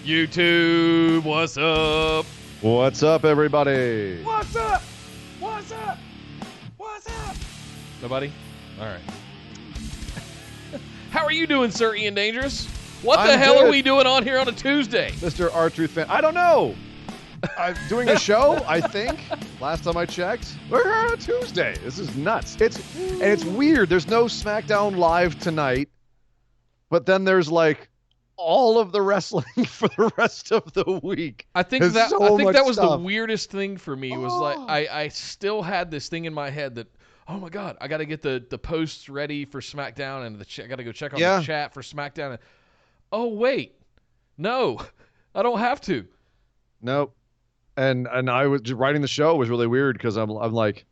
YouTube, what's up? What's up, everybody? What's up? What's up? What's up? Nobody? All right. How are you doing, Sir Ian Dangerous? What the hell are we doing on here on a Tuesday? Mr. R-Truth fan. I don't know. I'm doing a show, I think. Last time I checked. We're here on a Tuesday. This is nuts. It's weird. There's no SmackDown Live tonight, but then there's like all of the wrestling for the rest of the week. I think There's that was stuff. the weirdest thing for me. Was like I still had this thing in my head that, oh my God, I got to get the posts ready for SmackDown, and I got to go check on the chat for SmackDown. And, oh wait, no, I don't have to. Nope. And I was just writing the show was really weird because I'm like,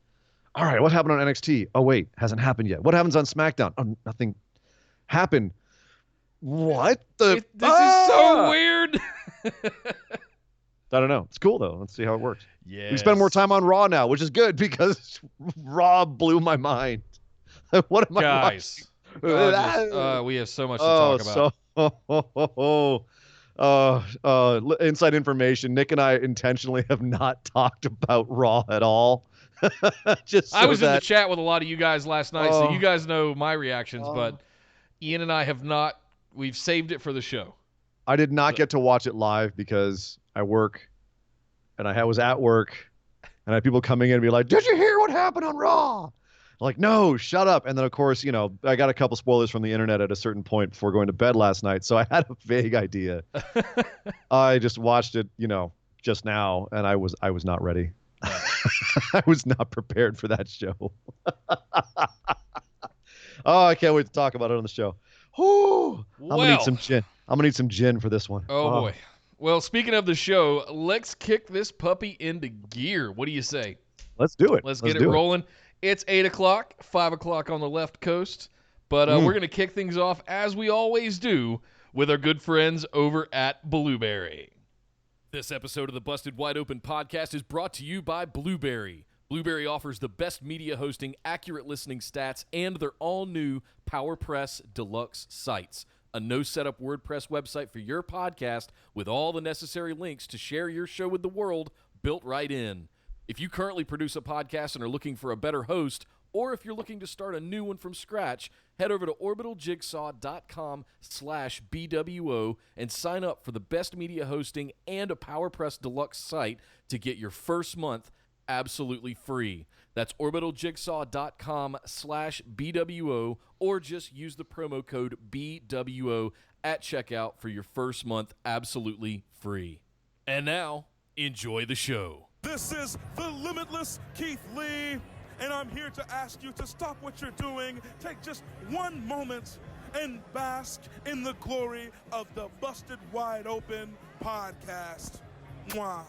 all right, what happened on NXT? Oh wait, hasn't happened yet. What happens on SmackDown? Oh, nothing happened. What the? This is so weird. I don't know. It's cool though. Let's see how it works. Yeah. We spend more time on Raw now, which is good because Raw blew my mind. What am I watching? We have so much to talk about. Inside information. Nick and I intentionally have not talked about Raw at all. I was in the chat with a lot of you guys last night, so you guys know my reactions, but Ian and I have not. We've saved it for the show. I did not get to watch it live because I work, and I was at work, and I had people coming in and be like, "Did you hear what happened on Raw?" I'm like, no, shut up. And then, of course, I got a couple spoilers from the internet at a certain point before going to bed last night, so I had a vague idea. I just watched it, just now, and I was not ready. I was not prepared for that show. Oh, I can't wait to talk about it on the show. I'm gonna need some gin. I'm gonna need some gin for this one. Oh boy. Well, speaking of the show, let's kick this puppy into gear. What do you say? Let's do it. Let's get it rolling. It's 8 o'clock, 5 o'clock on the left coast, but we're gonna kick things off as we always do with our good friends over at Blueberry. This episode of the Busted Wide Open podcast is brought to you by Blueberry. Blueberry offers the best media hosting, accurate listening stats, and their all-new PowerPress Deluxe sites, a no-setup WordPress website for your podcast with all the necessary links to share your show with the world built right in. If you currently produce a podcast and are looking for a better host, or if you're looking to start a new one from scratch, head over to orbitaljigsaw.com/BWO and sign up for the best media hosting and a PowerPress Deluxe site to get your first month absolutely free. That's orbitaljigsaw.com/BWO, or just use the promo code BWO at checkout for your first month absolutely free. And now, enjoy the show. This is the Limitless Keith Lee, and I'm here to ask you to stop what you're doing, take just one moment, and bask in the glory of the Busted Wide Open podcast. Mwah.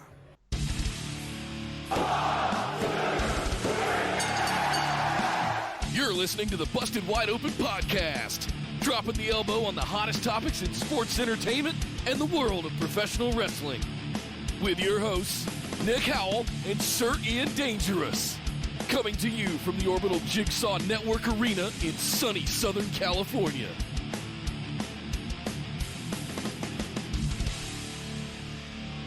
You're listening to the Busted Wide Open podcast, dropping the elbow on the hottest topics in sports entertainment and the world of professional wrestling. With your hosts, Nick Howell and Sir Ian Dangerous. Coming to you from the Orbital Jigsaw Network Arena in sunny Southern California.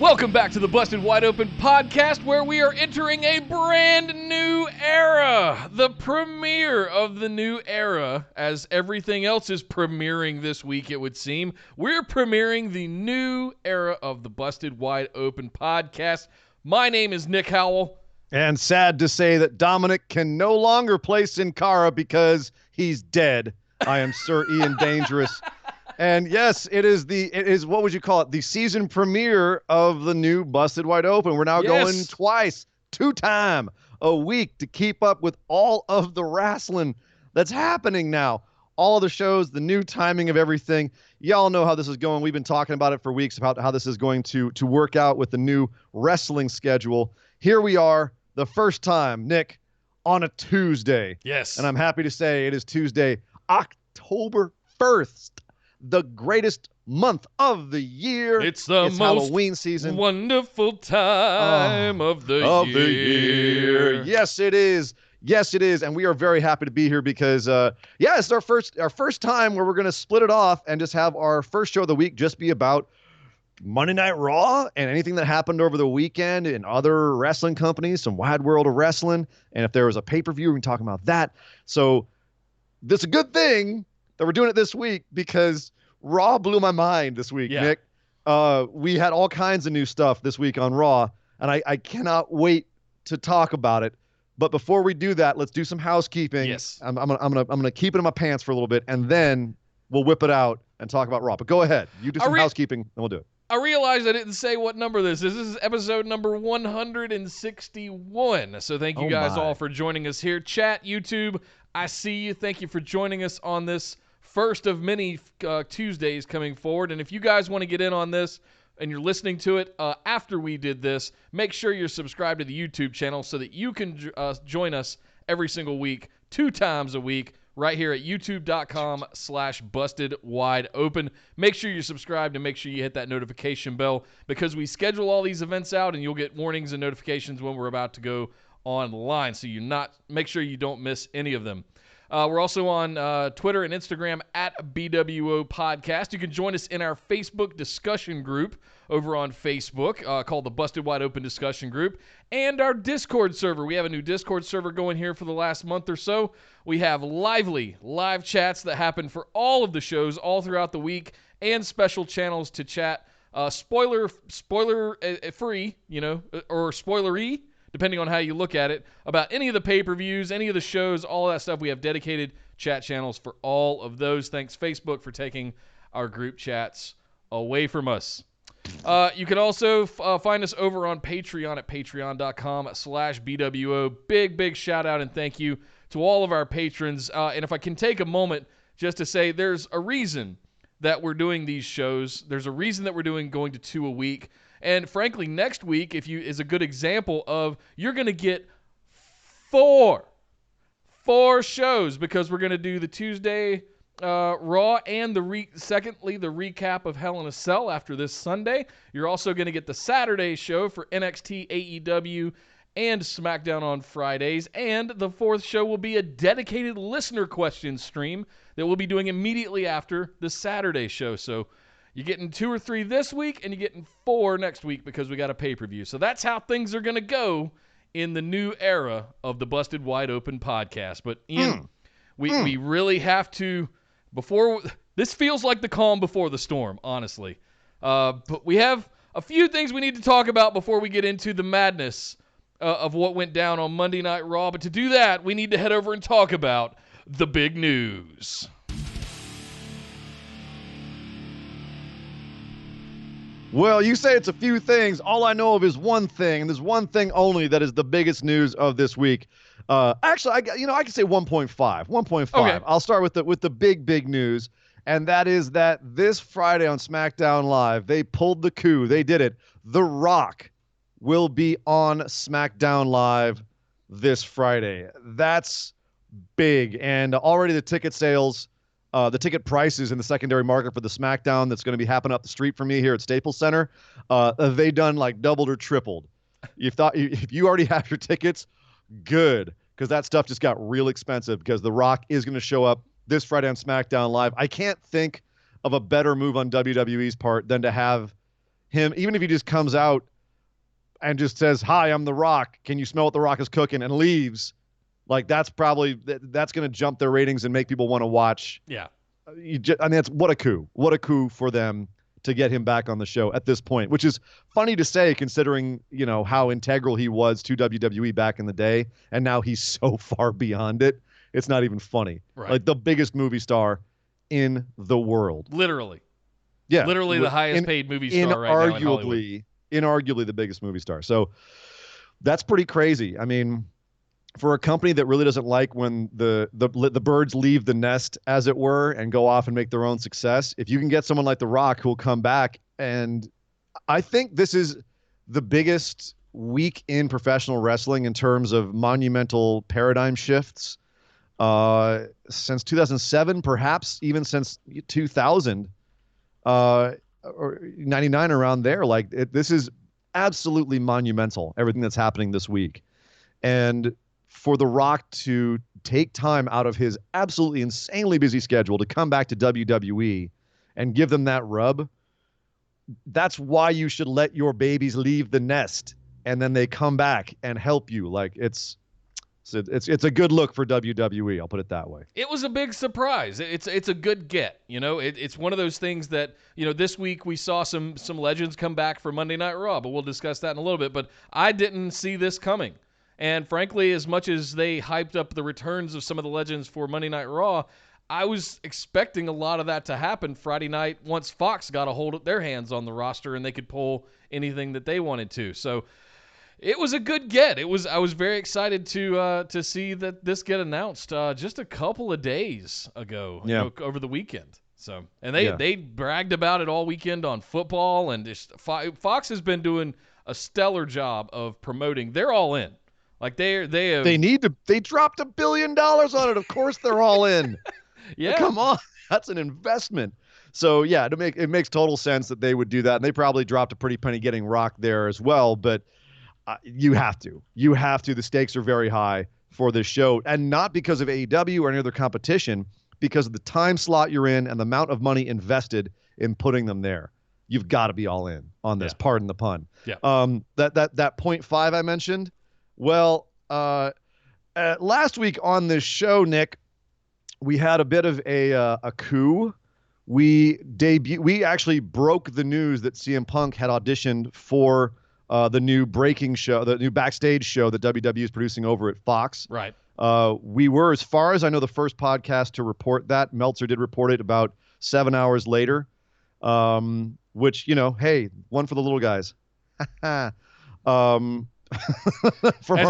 Welcome back to the Busted Wide Open podcast, where we are entering a brand new era. The premiere of the new era, as everything else is premiering this week, it would seem. We're premiering the new era of the Busted Wide Open podcast. My name is Nick Howell. And sad to say that Dominic can no longer play Sin Cara because he's dead. I am Sir Ian Dangerous. And yes, it is what would you call it? The season premiere of the new Busted Wide Open. We're now going two-time a week to keep up with all of the wrestling that's happening now. All of the shows, the new timing of everything. Y'all know how this is going. We've been talking about it for weeks about how this is going to work out with the new wrestling schedule. Here we are, the first time, Nick, on a Tuesday. Yes. And I'm happy to say it is Tuesday, October 1st. The greatest month of the year. It's most Halloween season. Wonderful time of the year. Yes, it is. Yes, it is. And we are very happy to be here because, it's our first time where we're going to split it off and just have our first show of the week just be about Monday Night Raw and anything that happened over the weekend in other wrestling companies, some Wide World of Wrestling. And if there was a pay-per-view, we can talk about that. So this is a good thing that we're doing it this week because Raw blew my mind this week, Nick. We had all kinds of new stuff this week on Raw, and I cannot wait to talk about it. But before we do that, let's do some housekeeping. Yes. I'm gonna keep it in my pants for a little bit, and then we'll whip it out and talk about Raw. But go ahead. You do some housekeeping, and we'll do it. I realized I didn't say what number this is. This is episode number 161. So thank you guys all for joining us here. Chat, YouTube, I see you. Thank you for joining us on this first of many Tuesdays coming forward. And if you guys want to get in on this and you're listening to it after we did this, make sure you're subscribed to the YouTube channel so that you can join us every single week, 2 times a week, right here at youtube.com/bustedwideopen. Make sure you're subscribed and make sure you hit that notification bell because we schedule all these events out and you'll get warnings and notifications when we're about to go online. So make sure you don't miss any of them. We're also on Twitter and Instagram at BWO Podcast. You can join us in our Facebook discussion group over on Facebook called the Busted Wide Open Discussion Group, and our Discord server. We have a new Discord server going here for the last month or so. We have live chats that happen for all of the shows all throughout the week and special channels to chat. Spoiler free, or spoilery, depending on how you look at it, about any of the pay-per-views, any of the shows, all of that stuff. We have dedicated chat channels for all of those. Thanks, Facebook, for taking our group chats away from us. You can also find us over on Patreon at patreon.com/BWO. Big shout out and thank you to all of our patrons. And if I can take a moment just to say there's a reason that we're doing these shows. There's a reason that we're going to 2 a week. And frankly, next week is a good example of you're going to get 4 shows because we're going to do the Tuesday Raw and the recap of Hell in a Cell after this Sunday. You're also going to get the Saturday show for NXT, AEW, and SmackDown on Fridays. And the 4th show will be a dedicated listener question stream that we'll be doing immediately after the Saturday show. So you're getting 2 or 3 this week, and you're getting 4 next week because we got a pay-per-view. So that's how things are going to go in the new era of the Busted Wide Open podcast. But Ian, we really have to, this feels like the calm before the storm, honestly. But we have a few things we need to talk about before we get into the madness of what went down on Monday Night Raw. But to do that, we need to head over and talk about the big news. Well, you say it's a few things. All I know of is one thing, and there's one thing only that is the biggest news of this week. Actually, I can say 1.5. 1.5. Okay. I'll start with the big news, and that is that this Friday on SmackDown Live, they pulled the coup. They did it. The Rock will be on SmackDown Live this Friday. That's big, and already the ticket sales. The ticket prices in the secondary market for the SmackDown that's going to be happening up the street from me here at Staples Center, they done like doubled or tripled. If you already have your tickets, good, because that stuff just got real expensive because The Rock is going to show up this Friday on SmackDown Live. I can't think of a better move on WWE's part than to have him, even if he just comes out and just says, "Hi, I'm The Rock. Can you smell what The Rock is cooking?" and leaves. Like that's going to jump their ratings and make people want to watch. Yeah. What a coup. What a coup for them to get him back on the show at this point, which is funny to say considering, how integral he was to WWE back in the day. And now he's so far beyond it. It's not even funny. Right. Like the biggest movie star in the world. Literally. Yeah. Literally the highest paid movie star right now in Hollywood. Inarguably the biggest movie star. So that's pretty crazy. I mean, for a company that really doesn't like when the birds leave the nest, as it were, and go off and make their own success, if you can get someone like The Rock who will come back, and I think this is the biggest week in professional wrestling in terms of monumental paradigm shifts since 2007, perhaps even since 2000 or 99, around there. Like this is absolutely monumental, everything that's happening this week. And for The Rock to take time out of his absolutely insanely busy schedule to come back to WWE and give them that rub, that's why you should let your babies leave the nest and then they come back and help you. Like it's a good look for WWE. I'll put it that way. It was a big surprise. It's a good get. It's one of those things that, this week we saw some legends come back for Monday Night Raw, but we'll discuss that in a little bit. But I didn't see this coming. And frankly, as much as they hyped up the returns of some of the legends for Monday Night Raw, I was expecting a lot of that to happen Friday night once Fox got a hold of their hands on the roster and they could pull anything that they wanted to. So it was a good get. I was very excited to see that this get announced just a couple of days ago, over the weekend. So, and they bragged about it all weekend on football, and Fox has been doing a stellar job of promoting. They're all in. Like they dropped $1 billion on it. Of course they're all in. Yeah. Come on. That's an investment. So yeah, it makes total sense that they would do that. And they probably dropped a pretty penny getting Rock there as well, but you have to. The stakes are very high for this show, and not because of AEW or any other competition, because of the time slot you're in and the amount of money invested in putting them there. You've got to be all in on this. Yeah. Pardon the pun. Yeah. That 0.5 I mentioned. Well, last week on this show, Nick, we had a bit of a coup. We actually broke the news that CM Punk had auditioned for the new breaking show, the new backstage show that WWE is producing over at Fox. Right. We were, as far as I know, the first podcast to report that. Meltzer did report it about 7 hours later, which, hey, one for the little guys. As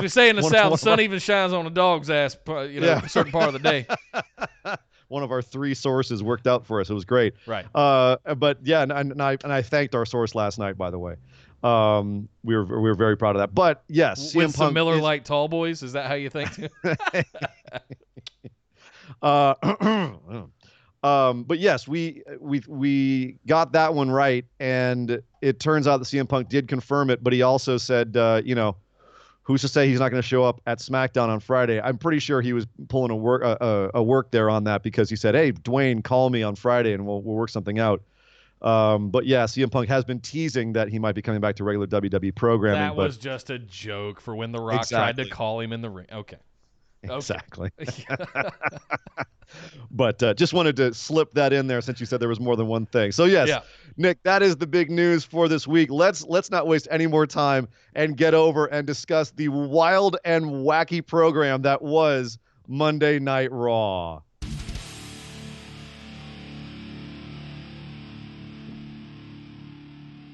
we say in the South, the sun even shines on a dog's ass, a certain part of the day. One of our 3 sources worked out for us. It was great. Right. But yeah, and I thanked our source last night, by the way. We were very proud of that. But yes, with some Miller Lite Tall Boys, is that how you think? But yes, we got that one right, and it turns out that CM Punk did confirm it. But he also said, who's to say he's not going to show up at SmackDown on Friday? I'm pretty sure he was pulling a work there on that, because he said, "Hey, Dwayne, call me on Friday and we'll work something out." But yeah, CM Punk has been teasing that he might be coming back to regular WWE programming. That was just a joke for when The Rock tried to call him in the ring. Okay. Exactly. But just wanted to slip that in there since you said there was more than one thing. So yes, Nick, that is the big news for this week. Let's not waste any more time and get over and discuss the wild and wacky program that was Monday Night Raw.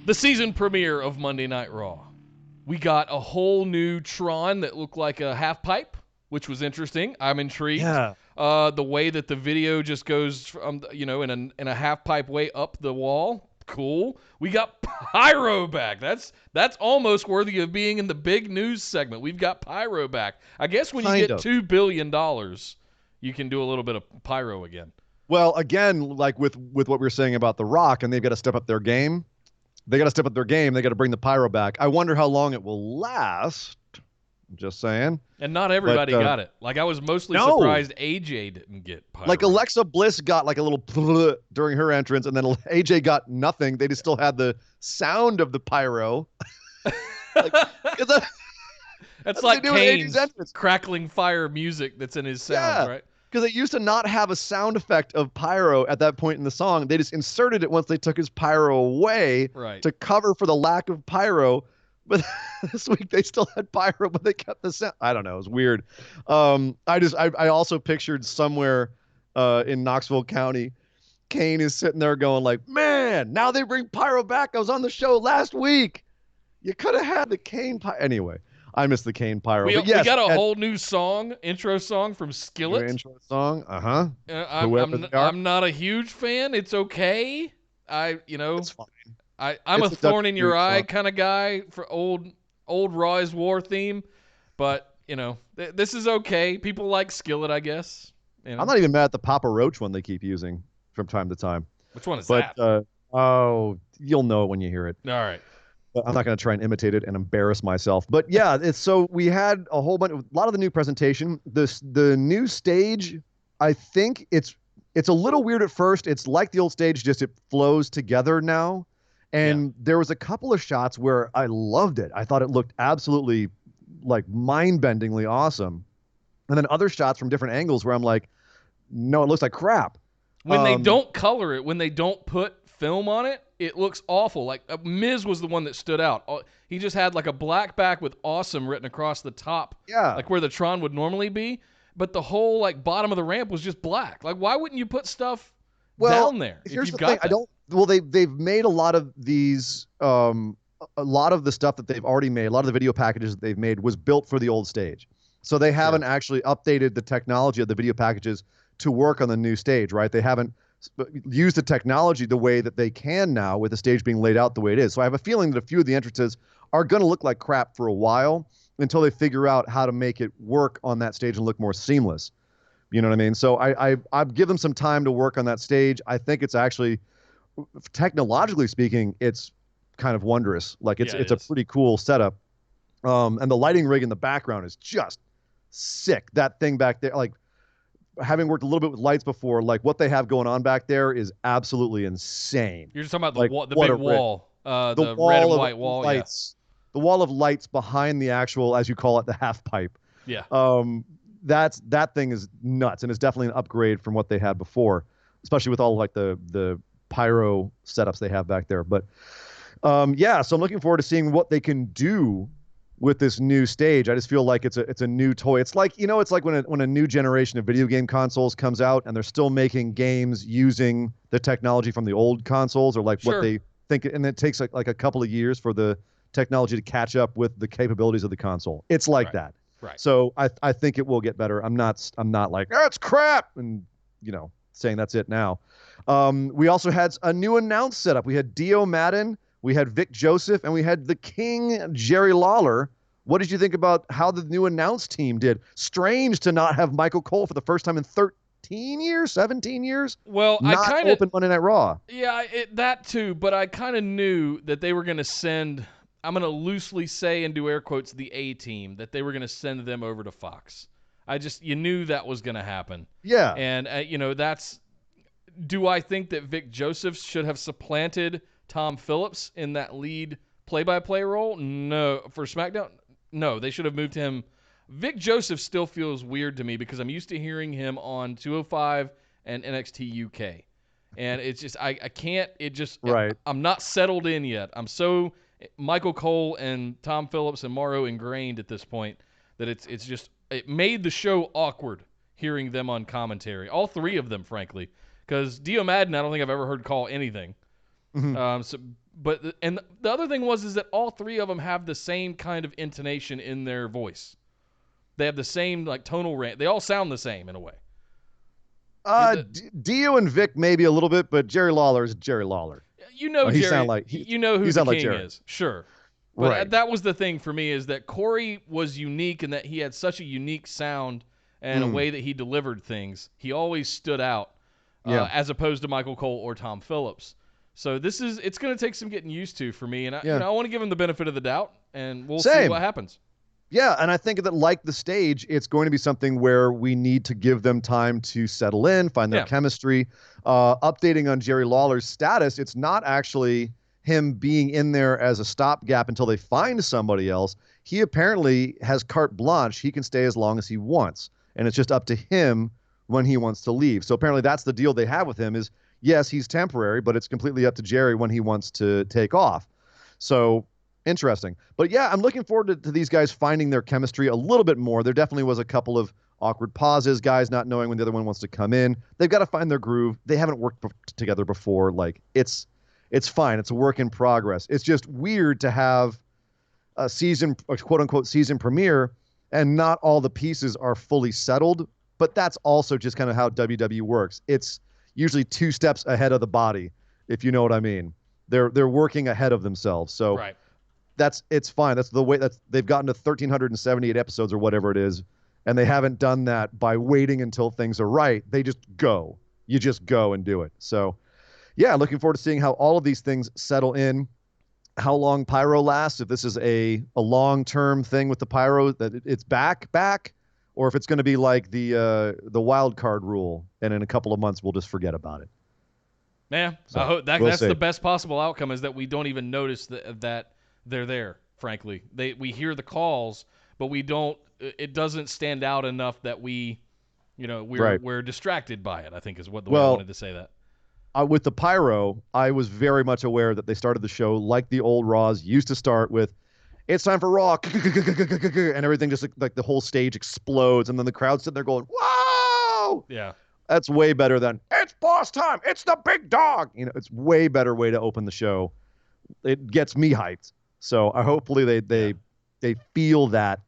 The season premiere of Monday Night Raw. We got a whole new Tron that looked like a half pipe, which was interesting. I'm intrigued. Yeah. The way that the video just goes from, in a half pipe way up the wall. Cool. We got Pyro back. That's almost worthy of being in the big news segment. We've got Pyro back. I guess when you get $2 billion, you can do a little bit of Pyro again. Well, again, like with what we were saying about The Rock, and they've got to step up their game. They got to bring the Pyro back. I wonder how long it will last. Just saying. And not everybody got it. Like, I was mostly surprised AJ didn't get Pyro. Like, Alexa Bliss got like a little during her entrance, and then AJ got nothing. They just still had the sound of the Pyro. That's like Kane's crackling fire music that's in his sound, right? Because they used to not have a sound effect of Pyro at that point in the song. They just inserted it once they took his Pyro away to cover for the lack of Pyro. But this week they still had Pyro, but they kept the sound. I don't know. It was weird. I also pictured somewhere in Knoxville County, Kane is sitting there going like, "Man, now they bring Pyro back. I was on the show last week. You could have had the Kane Pyro." Anyway, I miss the Kane Pyro. We got a whole new intro song from Skillet. Intro song, I'm not a huge fan. It's okay. It's fine. I'm a thorn in your eye kind of guy for old Raw is War theme, but this is okay. People like Skillet, I guess. I'm not even mad at the Papa Roach one they keep using from time to time. Which one is that? You'll know it when you hear it. All right. But I'm not going to try and imitate it and embarrass myself. But yeah, we had a lot of the new presentation. The new stage, I think it's a little weird at first. It's like the old stage, just it flows together now. And there was a couple of shots where I loved it. I thought it looked absolutely like mind-bendingly awesome. And then other shots from different angles where I'm like, no, it looks like crap. When they don't color it, when they don't put film on it, it looks awful. Like Miz was the one that stood out. He just had like a black back with awesome written across the top, like where the Tron would normally be. But the whole like bottom of the ramp was just black. Like, why wouldn't you put stuff down there? Here's the thing. Well, they've made a lot of these. A lot of the stuff that they've already made, a lot of the video packages that they've made was built for the old stage. So they haven't actually updated the technology of the video packages to work on the new stage, right? They haven't used the technology the way that they can now with the stage being laid out the way it is. So I have a feeling that a few of the entrances are going to look like crap for a while until they figure out how to make it work on that stage and look more seamless. You know what I mean? So I've given them some time to work on that stage. I think it's actually, technologically speaking, it's kind of wondrous. Like it's a pretty cool setup. And the lighting rig in the background is just sick. That thing back there, like having worked a little bit with lights before, like what they have going on back there is absolutely insane. You're just talking about the big wall, the red and white wall. Lights, the wall of lights behind the actual, as you call it, the half pipe. Yeah. That thing is nuts, and it's definitely an upgrade from what they had before, especially with all like the pyro setups they have back there. But so I'm looking forward to seeing what they can do with this new stage. I just feel like it's a new toy. It's like, it's like when a new generation of video game consoles comes out and they're still making games using the technology from the old consoles, or like what they think, and it takes like a couple of years for the technology to catch up with the capabilities of the console. It's like that. Right. So I think it will get better. I'm not like, it's crap, and saying that's it now. We also had a new announce setup. We had Dio Madden, we had Vic Joseph, and we had the King, Jerry Lawler. What did you think about how the new announce team did? Strange to not have Michael Cole for the first time in 13 years, 17 years. Well, not I kind of open Monday Night Raw. Yeah, that too. But I kind of knew that they were going to send. I'm going to loosely say and do air quotes the A team, that they were going to send them over to Fox. You knew that was going to happen. Yeah. And that's. Do I think that Vic Joseph should have supplanted Tom Phillips in that lead play-by-play role? No. For SmackDown? No. They should have moved him. Vic Joseph still feels weird to me because I'm used to hearing him on 205 and NXT UK. And it's just, I can't, right. I'm not settled in yet. I'm so Michael Cole and Tom Phillips and Morrow ingrained at this point that it made the show awkward hearing them on commentary. All three of them, frankly. Because Dio Madden, I don't think I've ever heard call anything. Mm-hmm. And the other thing is that all three of them have the same kind of intonation in their voice. They have the same like tonal range. They all sound the same in a way. Dio and Vic maybe a little bit, but Jerry Lawler is Jerry Lawler. Jerry. Who the King is. Sure. But that was the thing for me, is that Corey was unique in that he had such a unique sound and a way that he delivered things. He always stood out. As opposed to Michael Cole or Tom Phillips. So it's going to take some getting used to for me, and I want to give him the benefit of the doubt, and we'll see what happens. Yeah, and I think that like the stage, it's going to be something where we need to give them time to settle in, find their chemistry. Updating on Jerry Lawler's status, it's not actually him being in there as a stopgap until they find somebody else. He apparently has carte blanche. He can stay as long as he wants, and it's just up to him when he wants to leave. So apparently that's the deal they have with him is, yes, he's temporary, but it's completely up to Jerry when he wants to take off. So interesting. But yeah, I'm looking forward to these guys finding their chemistry a little bit more. There definitely was a couple of awkward pauses, guys not knowing when the other one wants to come in. They've got to find their groove. They haven't worked together before. Like it's fine. It's a work in progress. It's just weird to have a quote unquote season premiere and not all the pieces are fully settled. But that's also just kind of how WWE works. It's usually 2 steps ahead of the body, if you know what I mean. They're working ahead of themselves. So it's fine. That's the way they've gotten to 1,378 episodes or whatever it is, and they haven't done that by waiting until things are right. They just go. You just go and do it. So, yeah, looking forward to seeing how all of these things settle in, how long Pyro lasts, if this is a long-term thing with the Pyro, that it's back, or if it's going to be like the wild card rule, and in a couple of months we'll just forget about it. Yeah, So, I hope we'll that's see. the best possible outcome is that we don't even notice that they're there. Frankly, we hear the calls, but we don't. It doesn't stand out enough that we're distracted by it. I think is the way I wanted to say that. With the pyro, I was very much aware that they started the show like the old Raws used to start with, "It's time for Raw," and everything just like the whole stage explodes, and then the crowd's sitting there going, "Whoa!" Yeah. That's way better than "It's boss time. It's the big dog." It's way better way to open the show. It gets me hyped. So hopefully they feel that,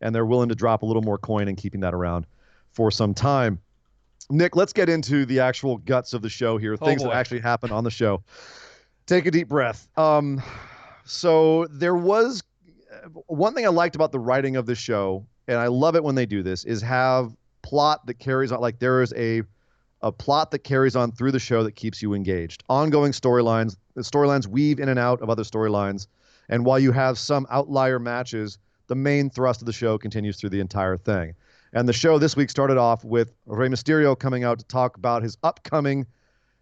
and they're willing to drop a little more coin in keeping that around for some time. Nick, let's get into the actual guts of the show here. Things that actually happen on the show. Take a deep breath. So there was one thing I liked about the writing of the show, and I love it when they do this, is have plot that carries on. Like there is a plot that carries on through the show that keeps you engaged. Ongoing storylines. The storylines weave in and out of other storylines. And while you have some outlier matches, the main thrust of the show continues through the entire thing. And the show this week started off with Rey Mysterio coming out to talk about his upcoming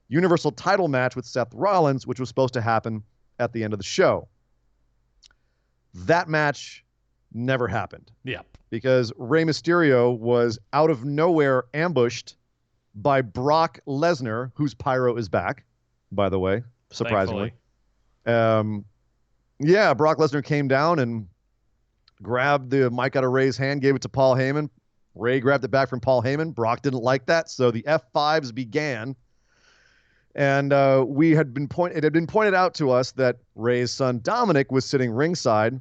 Universal title match with Seth Rollins, which was supposed to happen at the end of the show. That match never happened. Yeah. Because Rey Mysterio was out of nowhere ambushed by Brock Lesnar, whose pyro is back, by the way, surprisingly. Yeah, Brock Lesnar came down and grabbed the mic out of Rey's hand, gave it to Paul Heyman. Rey grabbed it back from Paul Heyman. Brock didn't like that, so the F5s began. And it had been pointed out to us that Rey's son Dominic was sitting ringside.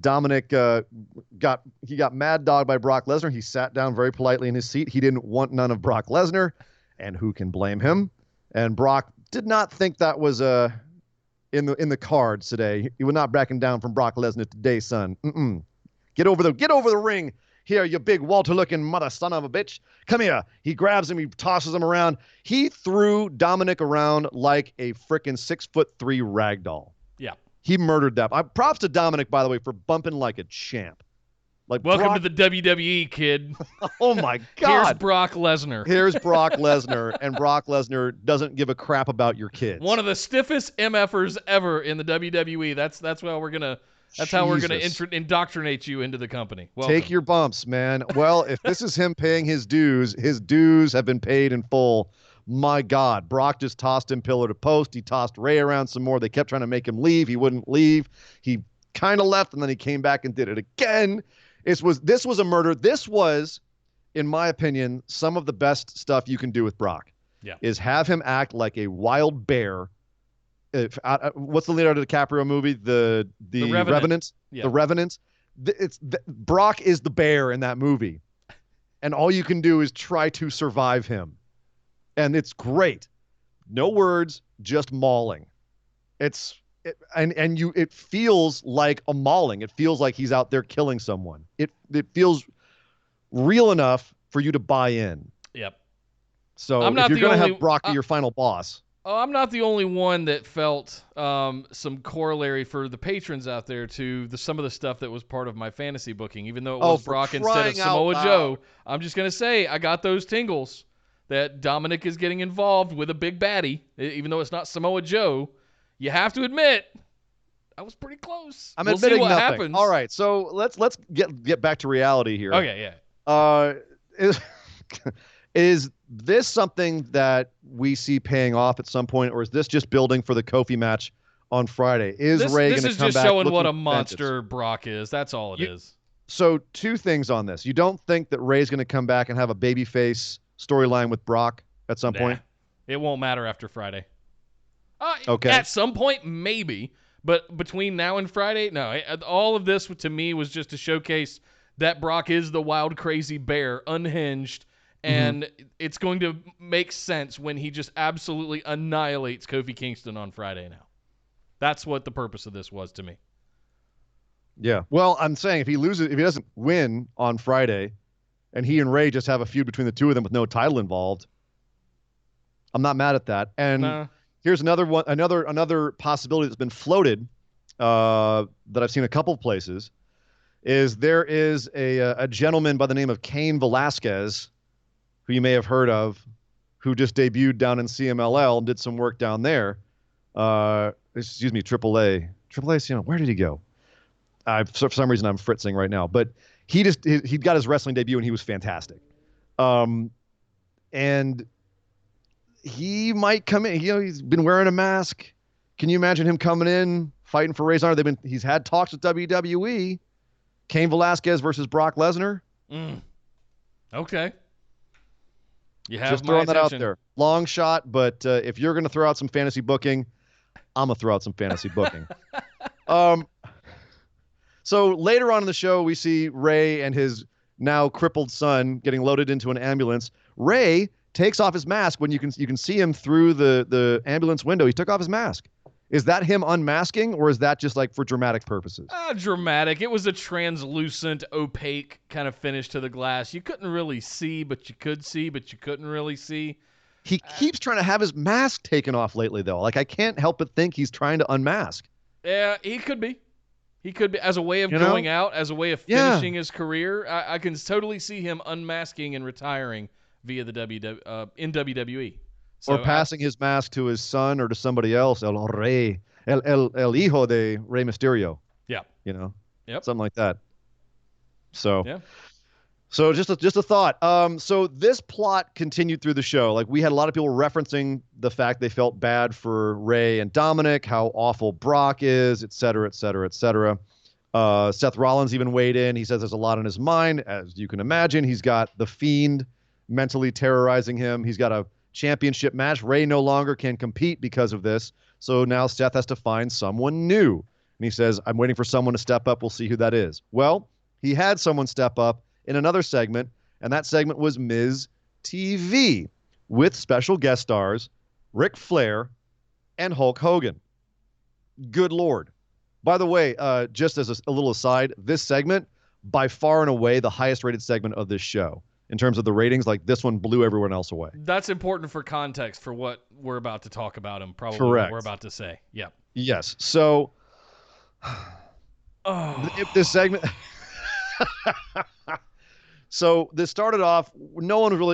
Dominic got mad dogged by Brock Lesnar. He sat down very politely in his seat. He didn't want none of Brock Lesnar, and who can blame him? And Brock did not think that was in the cards today. He was not backing down from Brock Lesnar today, son. Get over the ring. Here, you big Walter-looking mother son of a bitch. Come here. He grabs him. He tosses him around. He threw Dominic around like a frickin' 6'3" rag doll. Yeah. He murdered that. Props to Dominic, by the way, for bumping like a champ. Like welcome to the WWE, kid. Oh my God. Here's Brock Lesnar. Here's Brock Lesnar, and Brock Lesnar doesn't give a crap about your kids. One of the stiffest MFers ever in the WWE. That's how we're gonna indoctrinate you into the company. Welcome. Take your bumps, man. Well, if this is him paying his dues have been paid in full. My God, Brock just tossed him pillar to post. He tossed Rey around some more. They kept trying to make him leave. He wouldn't leave. He kind of left, and then he came back and did it again. This was a murder. This was, in my opinion, some of the best stuff you can do with Brock. Yeah. Is have him act like a wild bear. What's the Leonardo DiCaprio movie? The Revenant. Yeah. The Revenant. Brock is the bear in that movie, and all you can do is try to survive him, and it's great. No words, just mauling. It feels like a mauling. It feels like he's out there killing someone. It feels real enough for you to buy in. Yep. So if you're going to have Brock be your final boss. I'm not the only one that felt some corollary for the patrons out there to some of the stuff that was part of my fantasy booking, even though it was Brock instead of Samoa Joe. I'm just going to say I got those tingles that Dominic is getting involved with a big baddie, even though it's not Samoa Joe. You have to admit, I was pretty close. I'm admitting what nothing. Happens. All right, so let's get back to reality here. Okay, yeah. Is this something that we see paying off at some point, or is this just building for the Kofi match on Friday? Is Rey going to come back? This is just showing what a monster Brock is. That's all it is. So two things on this. You don't think that Rey's going to come back and have a babyface storyline with Brock at some point? It won't matter after Friday. Okay. At some point, maybe. But between now and Friday, no. All of this, to me, was just to showcase that Brock is the wild, crazy bear, unhinged, and it's going to make sense when he just absolutely annihilates Kofi Kingston on Friday now. That's what the purpose of this was to me. Yeah. Well, I'm saying if he doesn't win on Friday, and he and Rey just have a feud between the two of them with no title involved, I'm not mad at that. And here's another one, another possibility that's been floated that I've seen a couple of places. There is a gentleman by the name of Cain Velasquez, who you may have heard of, who just debuted down in CMLL and did some work down there. Excuse me, AAA. AAA, where did he go? For some reason, I'm fritzing right now. But he got his wrestling debut, and he was fantastic. And he might come in. He's been wearing a mask. Can you imagine him coming in, fighting for Ray's honor? He's had talks with WWE. Cain Velasquez versus Brock Lesnar. Okay. You have just my throwing attention. that out there. Long shot, but if you're going to throw out some fantasy booking, I'm going to throw out some fantasy booking. So later on in the show, we see Ray and his now crippled son getting loaded into an ambulance. Ray takes off his mask when you can see him through the ambulance window. He took off his mask. Is that him unmasking, or is that just like for dramatic purposes? Dramatic. It was a translucent, opaque kind of finish to the glass. You couldn't really see, but you could see, but you couldn't really see. He keeps trying to have his mask taken off lately, though. Like, I can't help but think he's trying to unmask. Yeah, he could be. He could be, as a way of going out, as a way of finishing his career. I can totally see him unmasking and retiring via the in WWE. So or passing his mask to his son or to somebody else. El hijo de Rey Mysterio. Yeah. Yep. Something like that. So, yeah. So just a thought. So this plot continued through the show. Like, we had a lot of people referencing the fact they felt bad for Ray and Dominic, how awful Brock is, et cetera, et cetera, et cetera. Seth Rollins even weighed in. He says there's a lot on his mind. As you can imagine, he's got the Fiend mentally terrorizing him. He's got a championship match. Ray no longer can compete because of this. So now Seth has to find someone new. And he says, I'm waiting for someone to step up. We'll see who that is. Well, he had someone step up in another segment, and that segment was Miz TV with special guest stars Ric Flair and Hulk Hogan. Good Lord. By the way, just as a little aside, this segment, by far and away the highest rated segment of this show. In terms of the ratings, like, this one blew everyone else away. That's important for context for what we're about to talk about and probably Correct. What we're about to say. Yep. Yes. So, this segment... So this started off,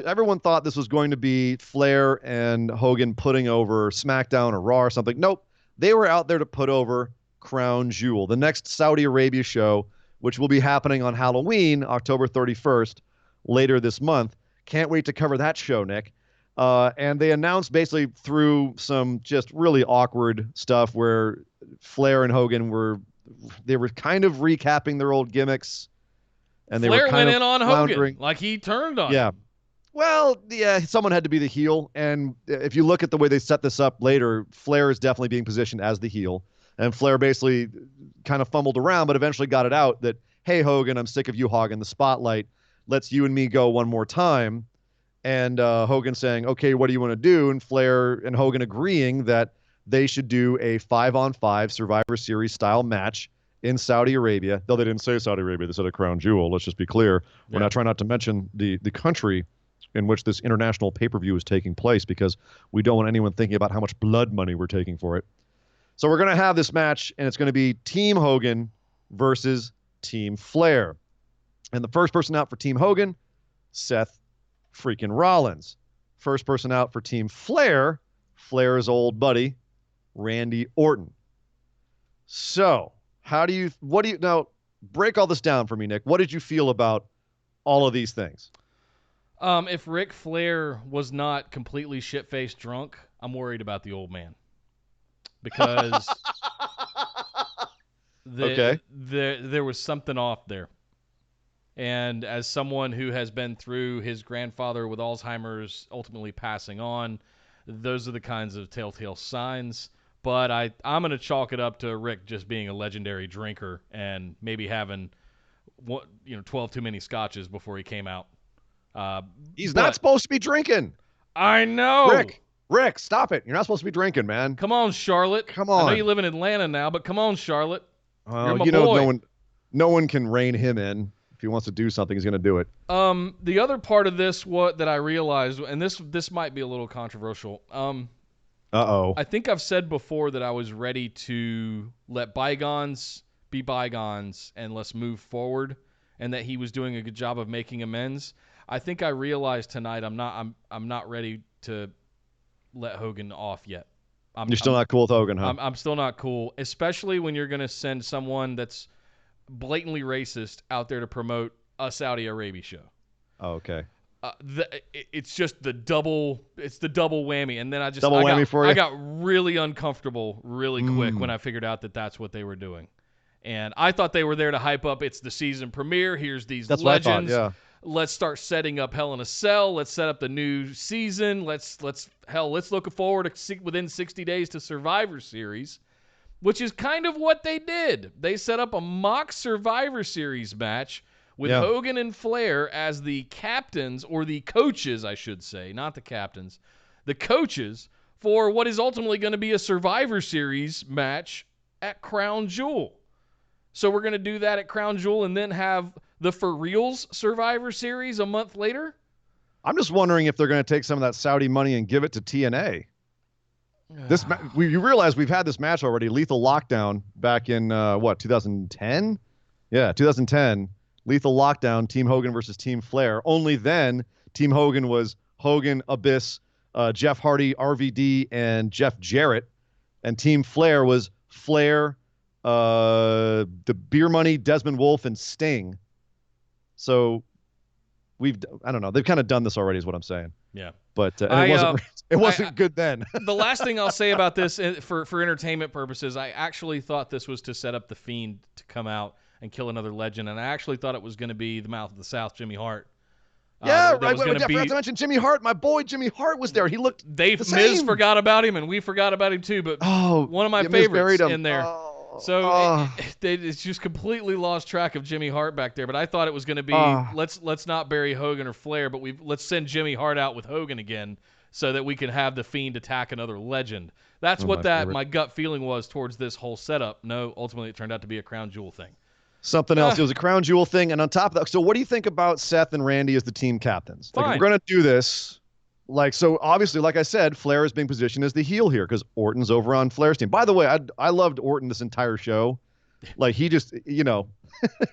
everyone thought this was going to be Flair and Hogan putting over SmackDown or Raw or something. Nope. They were out there to put over Crown Jewel, the next Saudi Arabia show, which will be happening on Halloween, October 31st, later this month. Can't wait to cover that show, Nick. And they announced basically through some just really awkward stuff where Flair and Hogan were kind of recapping their old gimmicks. And Flair went in on Hogan, like he turned on him. Well, yeah, someone had to be the heel. And if you look at the way they set this up later, Flair is definitely being positioned as the heel. And Flair basically kind of fumbled around, but eventually got it out that, hey, Hogan, I'm sick of you hogging the spotlight. Let's you and me go one more time. And Hogan saying, okay, what do you want to do? And Flair and Hogan agreeing that they should do a 5-on-5 Survivor Series style match in Saudi Arabia. Though they didn't say Saudi Arabia, they said a Crown Jewel. Let's just be clear. We're not trying not to mention the country in which this international pay-per-view is taking place, because we don't want anyone thinking about how much blood money we're taking for it. So we're going to have this match, and it's going to be Team Hogan versus Team Flair. And the first person out for Team Hogan, Seth freaking Rollins. First person out for Team Flair, Flair's old buddy, Randy Orton. So, now break all this down for me, Nick. What did you feel about all of these things? If Ric Flair was not completely shit-faced drunk, I'm worried about the old man. Because there was something off there. And as someone who has been through his grandfather with Alzheimer's ultimately passing on, those are the kinds of telltale signs. But I'm going to chalk it up to Rick just being a legendary drinker and maybe having 12 too many scotches before he came out. He's not supposed to be drinking. I know. Rick, stop it. You're not supposed to be drinking, man. Come on, Charlotte. Come on. I know you live in Atlanta now, but come on, Charlotte. You're my boy. No one can rein him in. If he wants to do something, he's going to do it. The other part of this that I realized, and this might be a little controversial. Uh-oh. I think I've said before that I was ready to let bygones be bygones and let's move forward, and that he was doing a good job of making amends. I think I realized tonight I'm not ready to let Hogan off yet. You're still not cool with Hogan, huh? I'm still not cool, especially when you're going to send someone that's blatantly racist out there to promote a Saudi Arabia show. Oh, okay. It's just the double whammy, and then I got really uncomfortable really quick when I figured out that that's what they were doing, and I thought they were there to hype up. It's the season premiere. Here's these legends. What I thought, yeah. Let's start setting up Hell in a Cell. Let's set up the new season. Let's look forward to within 60 days to Survivor Series, which is kind of what they did. They set up a mock Survivor Series match with Hogan and Flair as the captains, or the coaches, I should say, not the captains, the coaches for what is ultimately going to be a Survivor Series match at Crown Jewel. So we're going to do that at Crown Jewel and then have the For Reals Survivor Series a month later? I'm just wondering if they're going to take some of that Saudi money and give it to TNA. You realize we've had this match already, Lethal Lockdown, back in, 2010? Yeah, 2010. Lethal Lockdown, Team Hogan versus Team Flair. Only then, Team Hogan was Hogan, Abyss, Jeff Hardy, RVD, and Jeff Jarrett. And Team Flair was Flair, the Beer Money, Desmond Wolfe, and Sting. So I don't know. They've kind of done this already is what I'm saying. Yeah. But it wasn't good then. The last thing I'll say about this for entertainment purposes, I actually thought this was to set up The Fiend to come out and kill another legend. And I actually thought it was going to be the Mouth of the South, Jimmy Hart. Yeah, right. I forgot to mention Jimmy Hart. My boy Jimmy Hart was there. He looked Miz forgot about him, and we forgot about him too. But one of my favorites in there. It's just completely lost track of Jimmy Hart back there. But I thought it was going to be let's not bury Hogan or Flair, but let's send Jimmy Hart out with Hogan again so that we can have the Fiend attack another legend. That's what my gut feeling was towards this whole setup. No, ultimately it turned out to be a Crown Jewel thing. Something else. It was a Crown Jewel thing, and on top of that, so what do you think about Seth and Randy as the team captains? Like, if we're going to do this, so obviously, like I said, Flair is being positioned as the heel here because Orton's over on Flair's team. By the way, I loved Orton this entire show. Like, he just,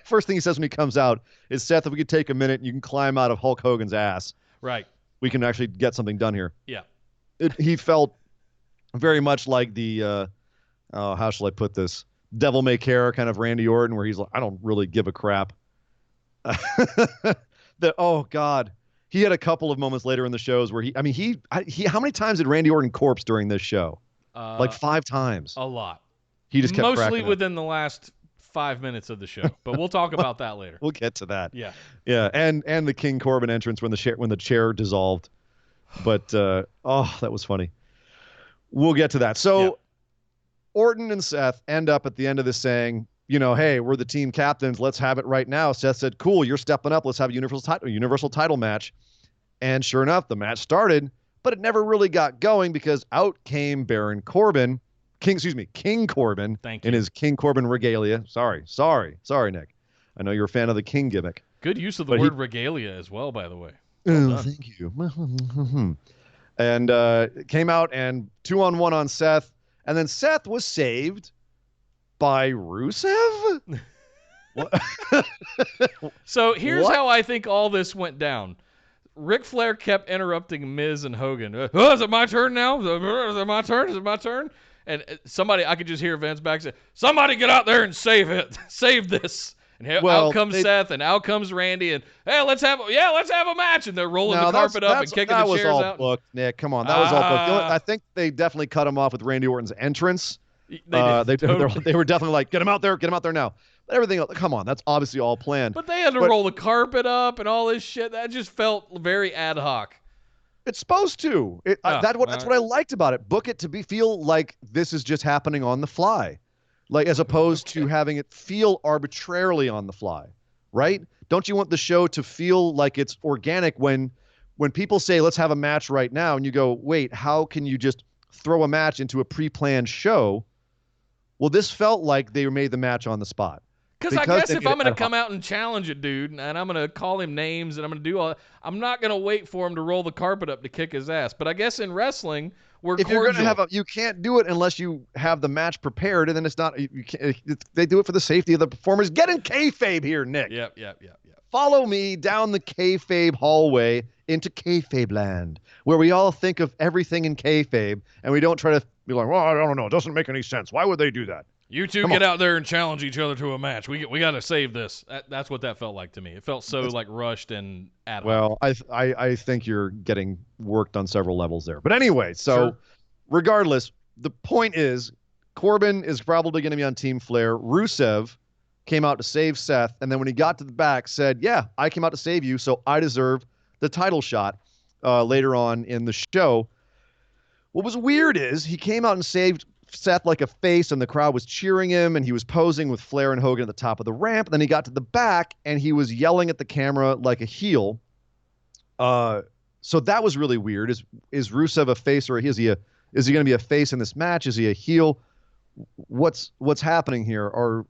first thing he says when he comes out is, Seth, if we could take a minute, you can climb out of Hulk Hogan's ass. Right. We can actually get something done here. Yeah. He felt very much like the, how shall I put this? Devil May Care kind of Randy Orton, where he's like, I don't really give a crap. Oh God, he had a couple of moments later in the shows where he how many times did Randy Orton corpse during this show? Like 5 times. A lot. He just kept mostly within the last 5 minutes of the show, but we'll talk about that later. We'll get to that. Yeah. Yeah, and the King Corbin entrance when the chair dissolved, but that was funny. We'll get to that. So. Yeah. Orton and Seth end up at the end of this saying, hey, we're the team captains. Let's have it right now. Seth said, cool, you're stepping up. Let's have a universal title match. And sure enough, the match started, but it never really got going because out came King Corbin in his King Corbin regalia. Sorry, Nick. I know you're a fan of the King gimmick. Good use of the word regalia as well, by the way. Well thank you. And came out and 2-on-1 on Seth. And then Seth was saved by Rusev? So here's how I think all this went down. Ric Flair kept interrupting Miz and Hogan. Is it my turn now? Is it my turn? Is it my turn? And I could just hear Vince back say, somebody get out there and save it. Save this. And out comes Seth, and out comes Randy, and hey, let's have a match. And they're rolling the carpet up and kicking the chairs out. That was all booked, Nick. Come on, that was all booked. I think they definitely cut him off with Randy Orton's entrance. They were definitely like, get him out there now. But everything else, come on, that's obviously all planned. But they had to roll the carpet up and all this shit. That just felt very ad hoc. It's supposed to. That's what I liked about it. Book it to feel like this is just happening on the fly. Like, as opposed to having it feel arbitrarily on the fly, right? Don't you want the show to feel like it's organic when people say, let's have a match right now, and you go, wait, how can you just throw a match into a pre-planned show? Well, this felt like they made the match on the spot. Because I guess if I'm going to come out and challenge a dude, and I'm going to call him names, and I'm going to do I'm not going to wait for him to roll the carpet up to kick his ass. But I guess in wrestling, if you're going to have you can't do it unless you have the match prepared, and then it's not. They do it for the safety of the performers. Get in kayfabe here, Nick. Yep. Follow me down the kayfabe hallway into kayfabe land, where we all think of everything in kayfabe, and we don't try to be like, well, I don't know, it doesn't make any sense. Why would they do that? You two get out there and challenge each other to a match. We got to save this. That's what that felt like to me. It felt so like rushed and ad hoc. Well, I think you're getting worked on several levels there. But anyway, so regardless, the point is Corbin is probably going to be on Team Flair. Rusev came out to save Seth, and then when he got to the back said, yeah, I came out to save you, so I deserve the title shot later on in the show. What was weird is he came out and saved Seth like a face, and the crowd was cheering him, and he was posing with Flair and Hogan at the top of the ramp. And then he got to the back, and he was yelling at the camera like a heel. So that was really weird. Is Rusev a face, or is he going to be a face in this match? Is he a heel? What's happening here? Or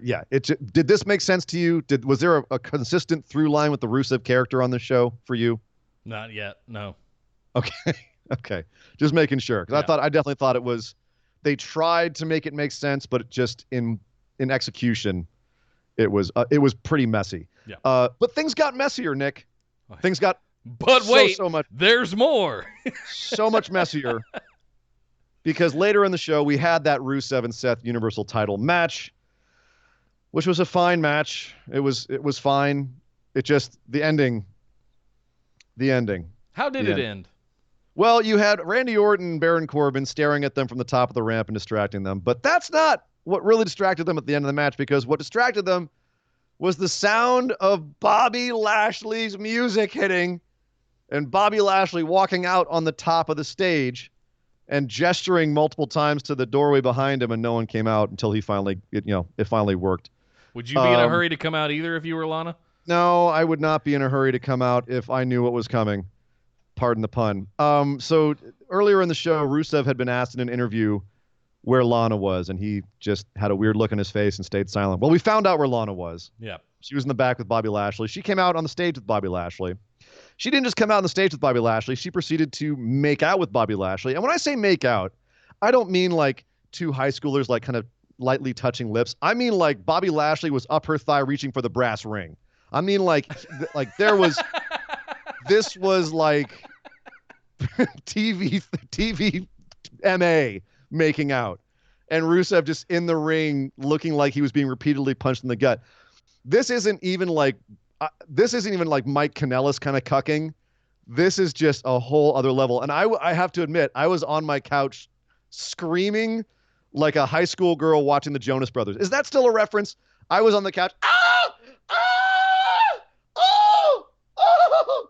did this make sense to you? Was there a consistent through line with the Rusev character on the show for you? Not yet. No. Okay. Okay. Just making sure, because I definitely thought it was. They tried to make it make sense, but it just in execution, it was pretty messy. Yeah. But things got messier, Nick. Things got. But wait, so much. There's more. So much messier. Because later in the show, we had that Rusev and Seth Universal title match, which was a fine match. It was fine. It just the ending. How did it end? Well, you had Randy Orton and Baron Corbin staring at them from the top of the ramp and distracting them. But that's not what really distracted them at the end of the match, because what distracted them was the sound of Bobby Lashley's music hitting and Bobby Lashley walking out on the top of the stage and gesturing multiple times to the doorway behind him, and no one came out until it finally worked. Would you be in a hurry to come out either if you were Lana? No, I would not be in a hurry to come out if I knew what was coming. Pardon the pun. So earlier in the show, Rusev had been asked in an interview where Lana was, and he just had a weird look on his face and stayed silent. Well, we found out where Lana was. Yeah. She was in the back with Bobby Lashley. She came out on the stage with Bobby Lashley. She didn't just come out on the stage with Bobby Lashley. She proceeded to make out with Bobby Lashley. And when I say make out, I don't mean like two high schoolers like kind of lightly touching lips. I mean like Bobby Lashley was up her thigh reaching for the brass ring. I mean like there was this was like TV MA making out, and Rusev just in the ring looking like he was being repeatedly punched in the gut. This isn't even like Mike Kanellis kind of cucking. This is just a whole other level. And I have to admit, I was on my couch screaming like a high school girl watching the Jonas Brothers. Is that still a reference? I was on the couch. Ah! Ah! Oh! Oh!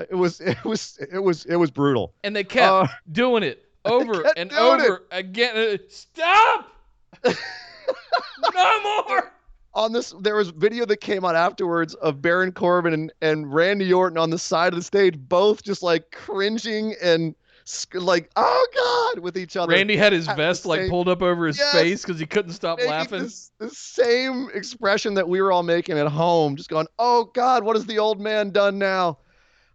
It was brutal. And they kept doing it over and over again. Stop! No more! On this, there was video that came out afterwards of Baron Corbin and Randy Orton on the side of the stage, both just like cringing and like, oh God, with each other. Randy had his vest like pulled up over his face because he couldn't stop laughing. The same expression that we were all making at home, just going, oh God, what has the old man done now?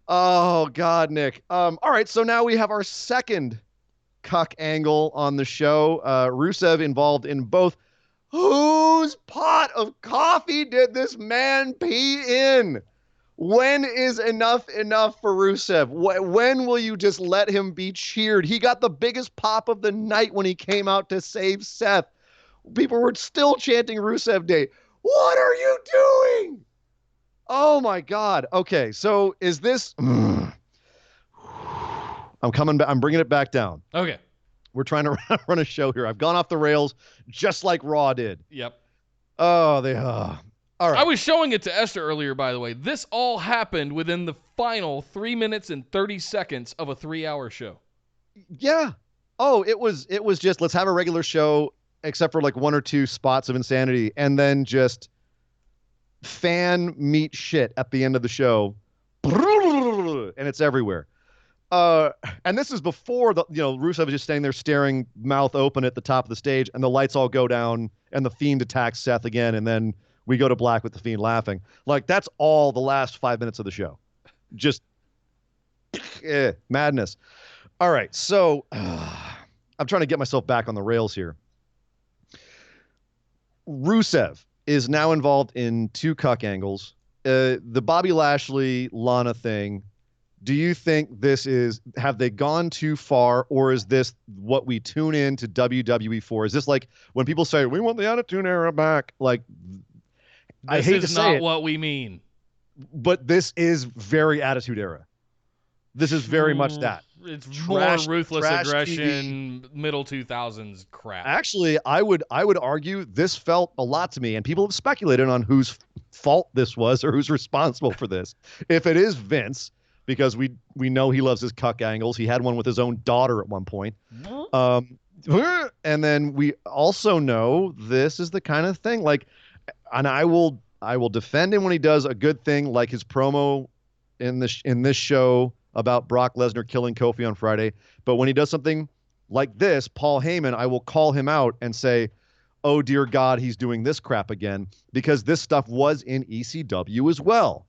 Oh God, Nick. All right, so now we have our second cuck angle on the show. Rusev involved in both. Whose pot of coffee did this man pee in? When is enough for Rusev? When will you just let him be cheered? He got the biggest pop of the night when he came out to save Seth. People were still chanting Rusev Day. What are you doing? Oh my God. Okay, so is this... I'm coming back. I'm bringing it back down. Okay. We're trying to run a show here. I've gone off the rails just like Raw did. Yep. Oh, all right. I was showing it to Esther earlier, by the way. This all happened within the final 3 minutes and 30 seconds of a 3-hour show. Yeah. Oh, it was just, let's have a regular show, except for like one or two spots of insanity, and then just fan meet shit at the end of the show. And it's everywhere. And this is before Rusev is just standing there staring, mouth open at the top of the stage, and the lights all go down, and the Fiend attacks Seth again, and then we go to black with the Fiend laughing. Like, that's all the last 5 minutes of the show. Just madness. All right, so I'm trying to get myself back on the rails here. Rusev is now involved in two cuck angles. The Bobby Lashley Lana thing Do you think have they gone too far, or is this what we tune in to WWE for? Is this like when people say, we want the Attitude Era back? Like, I hate to say it. This is not what we mean. But this is very Attitude Era. This is very much that. It's more ruthless aggression, TV. Middle 2000s crap. Actually, I would argue this felt a lot to me, and people have speculated on whose fault this was or who's responsible for this. If it is Vince, because we know he loves his cuck angles. He had one with his own daughter at one point. And then we also know this is the kind of thing, like, and I will defend him when he does a good thing, like his promo in this show about Brock Lesnar killing Kofi on Friday. But when he does something like this, Paul Heyman, I will call him out and say, oh, dear God, he's doing this crap again, because this stuff was in ECW as well.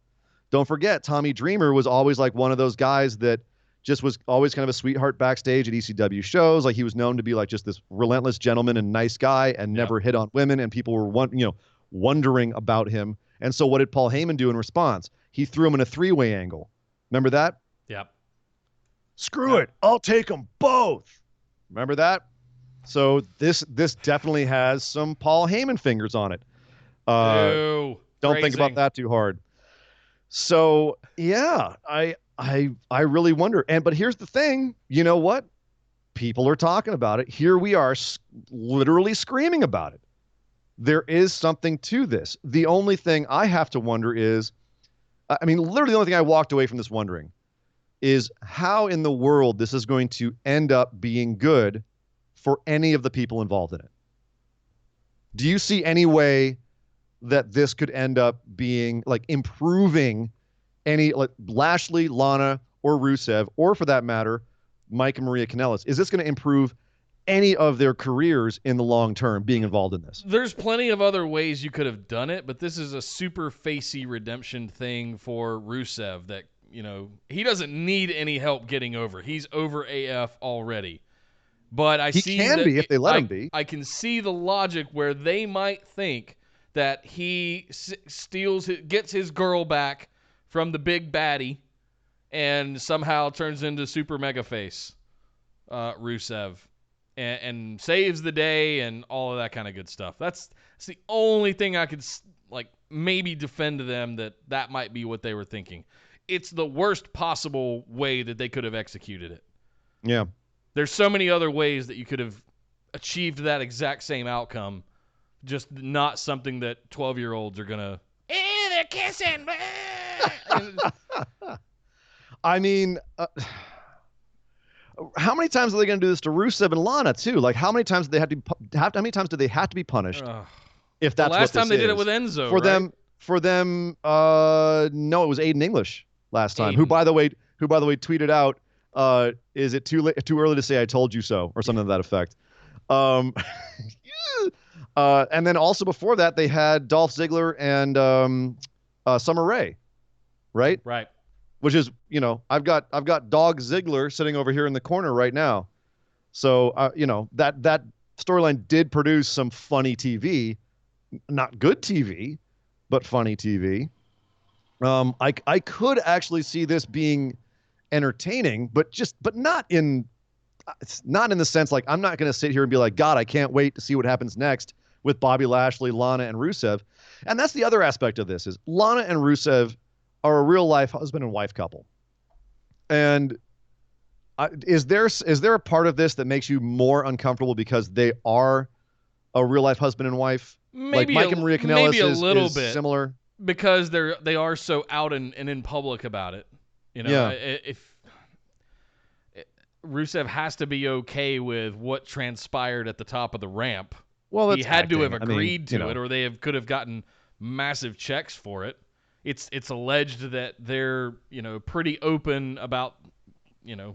Don't forget, Tommy Dreamer was always like one of those guys that just was always kind of a sweetheart backstage at ECW shows. Like, he was known to be like just this relentless gentleman and nice guy and never hit on women, and people were wondering about him. And so what did Paul Heyman do in response? He threw him in a three-way angle. Remember that? Yep. Screw it. I'll take them both. Remember that? So this definitely has some Paul Heyman fingers on it. Don't think about that too hard. So yeah, I really wonder. But here's the thing. You know what? People are talking about it. Here we are, literally screaming about it. There is something to this. The only thing I have to wonder is, I mean, literally the only thing I walked away from this wondering is how in the world this is going to end up being good for any of the people involved in it. Do you see any way that this could end up being like improving any, like Lashley, Lana, or Rusev, or for that matter, Mike and Maria Kanellis? Is this going to improve any of their careers in the long term being involved in this? There's plenty of other ways you could have done it, but this is a super facey redemption thing for Rusev that, he doesn't need any help getting over. He's over AF already. But he can be if they let him be. I can see the logic where they might think that he gets his girl back from the big baddie and somehow turns into super mega face Rusev and saves the day and all of that kind of good stuff. That's the only thing I could maybe defend to them that might be what they were thinking. It's the worst possible way that they could have executed it. Yeah. There's so many other ways that you could have achieved that exact same outcome, just not something that 12-year-olds are going to, they're kissing. I mean, how many times are they going to do this to Rusev and Lana too? Like, how many times do they how many times do they have to be punished? If that's the last time they did it with Enzo, for them, no, it was Aiden English last time. Who by the way tweeted out, is it too early to say I told you so, or something to that effect. And then also before that, they had Dolph Ziggler and Summer Rae, right? Right. Which is, I've got Dog Ziggler sitting over here in the corner right now. So, that storyline did produce some funny TV, not good TV, but funny TV. I could actually see this being entertaining, but not in the sense like I'm not going to sit here and be like, God, I can't wait to see what happens next with Bobby Lashley, Lana, and Rusev. And that's the other aspect of this is Lana and Rusev are a real life husband and wife couple. And is there a part of this that makes you more uncomfortable because they are a real life husband and wife? Maybe like Mike and Maria Kanellis maybe a little bit similar because they are so out and in public about it. If Rusev has to be okay with what transpired at the top of the ramp. Well, he had acting. to have agreed to it, or they could have gotten massive checks for it. It's alleged that they're pretty open about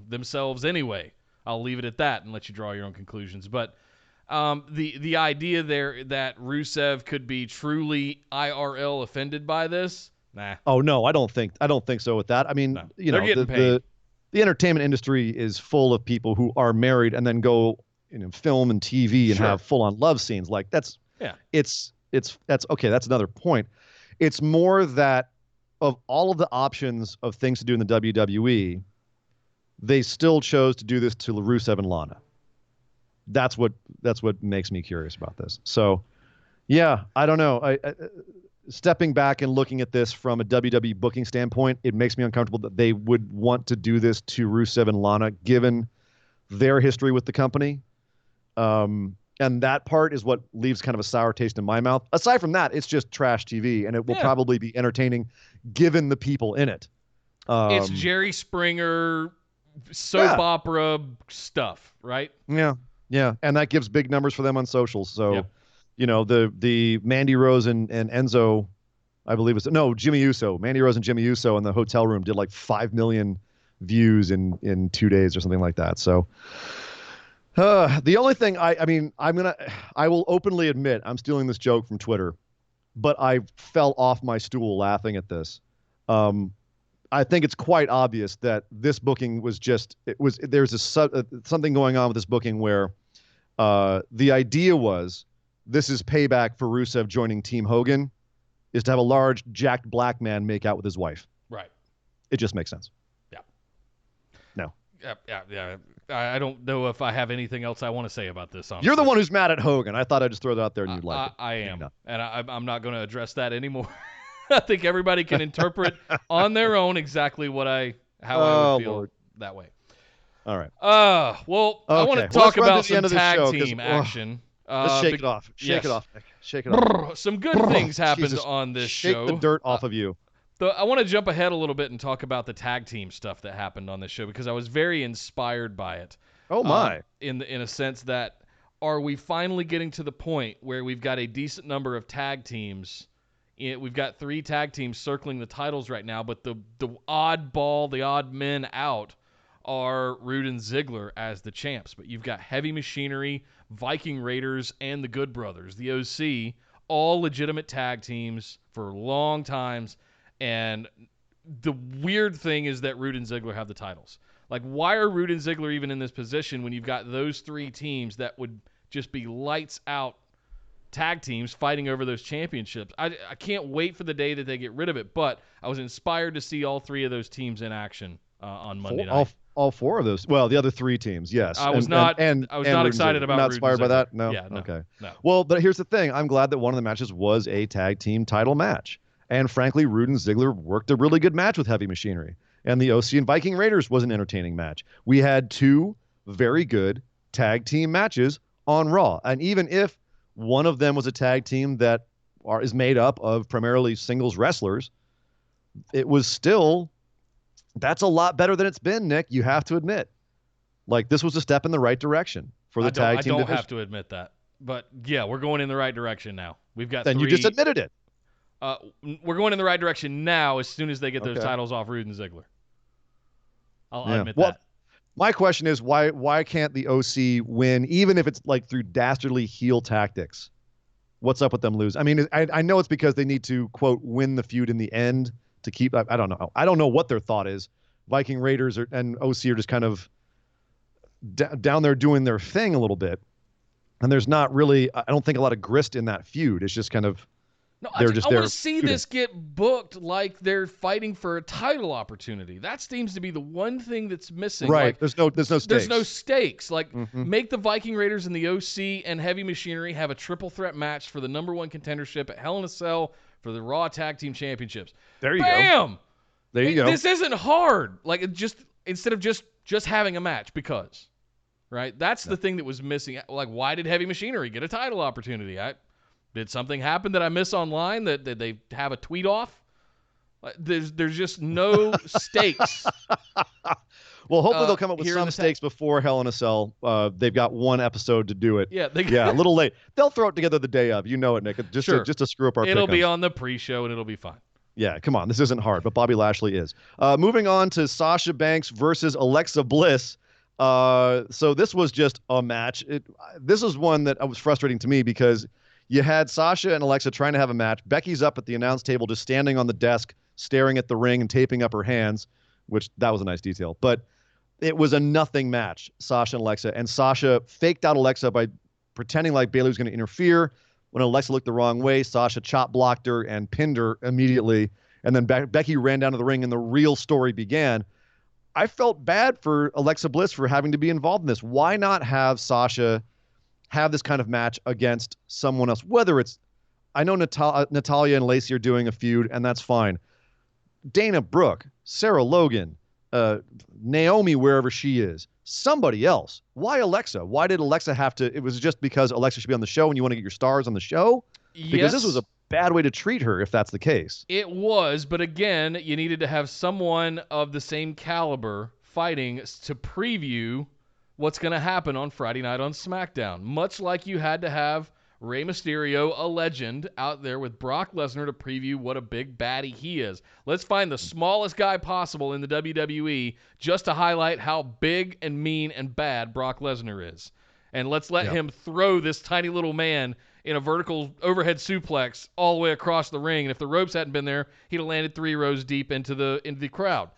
themselves anyway. I'll leave it at that and let you draw your own conclusions. But the idea there that Rusev could be truly IRL offended by this, nah. Oh no, I don't think so with that. I mean, no. They're getting paid. The entertainment industry is full of people who are married and then go film and TV and have full on love scenes. Like that's okay. That's another point. It's more that, of all of the options of things to do in the WWE, they still chose to do this to Rusev and Lana. That's what makes me curious about this. So, yeah, I don't know. I stepping back and looking at this from a WWE booking standpoint, it makes me uncomfortable that they would want to do this to Rusev and Lana, given their history with the company. And that part is what leaves kind of a sour taste in my mouth. Aside from that, it's just trash TV, and it will probably be entertaining given the people in it. It's Jerry Springer soap opera stuff, right? Yeah. And that gives big numbers for them on socials. So, the Mandy Rose and Enzo, I believe Jimmy Uso. Mandy Rose and Jimmy Uso in the hotel room did like 5 million views in 2 days or something like that. So, the only thing I will openly admit I'm stealing this joke from Twitter, but I fell off my stool laughing at this. I think it's quite obvious that this booking there's something going on with this booking where the idea was this is payback for Rusev joining Team Hogan, is to have a large jacked black man make out with his wife. Right. It just makes sense. Yeah. No. Yeah. I don't know if I have anything else I want to say about this. Honestly. You're the one who's mad at Hogan. I thought I'd just throw that out there and you'd like it. I am. And I'm not going to address that anymore. I think everybody can interpret on their own exactly how I would feel that way. All right. Well, I want to talk about some tag team action. Let's shake it off. Shake it off, Nick. Shake it off. Some good things happened on this show. Shake the dirt off of you. I want to jump ahead a little bit and talk about the tag team stuff that happened on this show because I was very inspired by it. Oh my! In a sense that, are we finally getting to the point where we've got a decent number of tag teams? We've got 3 tag teams circling the titles right now, but the oddball, the odd men out are Rude and Ziggler as the champs. But you've got Heavy Machinery, Viking Raiders, and the Good Brothers, the OC, all legitimate tag teams for long times. And the weird thing is that Rude and Ziggler have the titles. Like, why are Rude and Ziggler even in this position when you've got those 3 teams that would just be lights out tag teams fighting over those championships? I can't wait for the day that they get rid of it, but I was inspired to see all 3 of those teams in action on Monday night. All 4 of those. Well, the other 3 teams, yes. I was not excited about. Not inspired by that. No. Yeah, no. Okay. No. Well, but here's the thing. I'm glad that one of the matches was a tag team title match, and frankly, Rude and Ziggler worked a really good match with Heavy Machinery, and the OC and Viking Raiders was an entertaining match. We had 2 very good tag team matches on Raw, and even if one of them was a tag team that is made up of primarily singles wrestlers, it was still, that's a lot better than it's been, Nick. You have to admit. Like, this was a step in the right direction for the tag team. I don't have to admit that. But, yeah, we're going in the right direction now. We've got Then 3, you just admitted it. We're going in the right direction now as soon as they get those titles off Rude and Ziggler. I'll admit that. My question is, why can't the OC win, even if it's like through dastardly heel tactics? What's up with them lose? I mean, I know it's because they need to, quote, win the feud in the end to keep. I don't know. I don't know what their thought is. Viking Raiders and OC are just kind of down there doing their thing a little bit. And there's not really, I don't think, a lot of grist in that feud. It's just kind of. No, I want to see this get booked like they're fighting for a title opportunity. That seems to be the one thing that's missing. Right. Like, there's no stakes. There's no stakes. Like, make the Viking Raiders and the OC and Heavy Machinery have a triple threat match for the #1 contendership at Hell in a Cell for the Raw Tag Team Championships. There you go. Bam! There you go. This isn't hard. Like, instead of just having a match because, right? That's the thing that was missing. Like, why did Heavy Machinery get a title opportunity? Did something happen that I miss online that they have a tweet off? There's just no stakes. Well, hopefully they'll come up with some stakes before Hell in a Cell. They've got 1 episode to do it. Yeah, a little late. They'll throw it together the day of. You know it, Nick. Just to screw up our It'll be pick-ems. on the pre-show, and it'll be fine. Yeah, come on. This isn't hard, but Bobby Lashley is. Moving on to Sasha Banks versus Alexa Bliss. So this was just a match. This is one that was frustrating to me because you had Sasha and Alexa trying to have a match. Becky's up at the announce table just standing on the desk, staring at the ring and taping up her hands, which that was a nice detail. But it was a nothing match, Sasha and Alexa. And Sasha faked out Alexa by pretending like Bayley was going to interfere. When Alexa looked the wrong way, Sasha chop blocked her and pinned her immediately. and then Becky ran down to the ring and the real story began. I felt bad for Alexa Bliss for having to be involved in this. Why not have Sasha have this kind of match against someone else? Whether it's, I know Natalya and Lacey are doing a feud, and that's fine. Dana Brooke, Sarah Logan, Naomi, wherever she is, somebody else. Why Alexa? Why did Alexa have to? It was just because Alexa should be on the show and you want to get your stars on the show? Because this was a bad way to treat her if that's the case. It was, but again, you needed to have someone of the same caliber fighting to preview what's going to happen on Friday night on SmackDown. Much like you had to have Rey Mysterio, a legend, out there with Brock Lesnar to preview what a big baddie he is. Let's find the smallest guy possible in the WWE just to highlight how big and mean and bad Brock Lesnar is. And let's let him throw this tiny little man in a vertical overhead suplex all the way across the ring. And if the ropes hadn't been there, he'd have landed 3 rows deep into the crowd.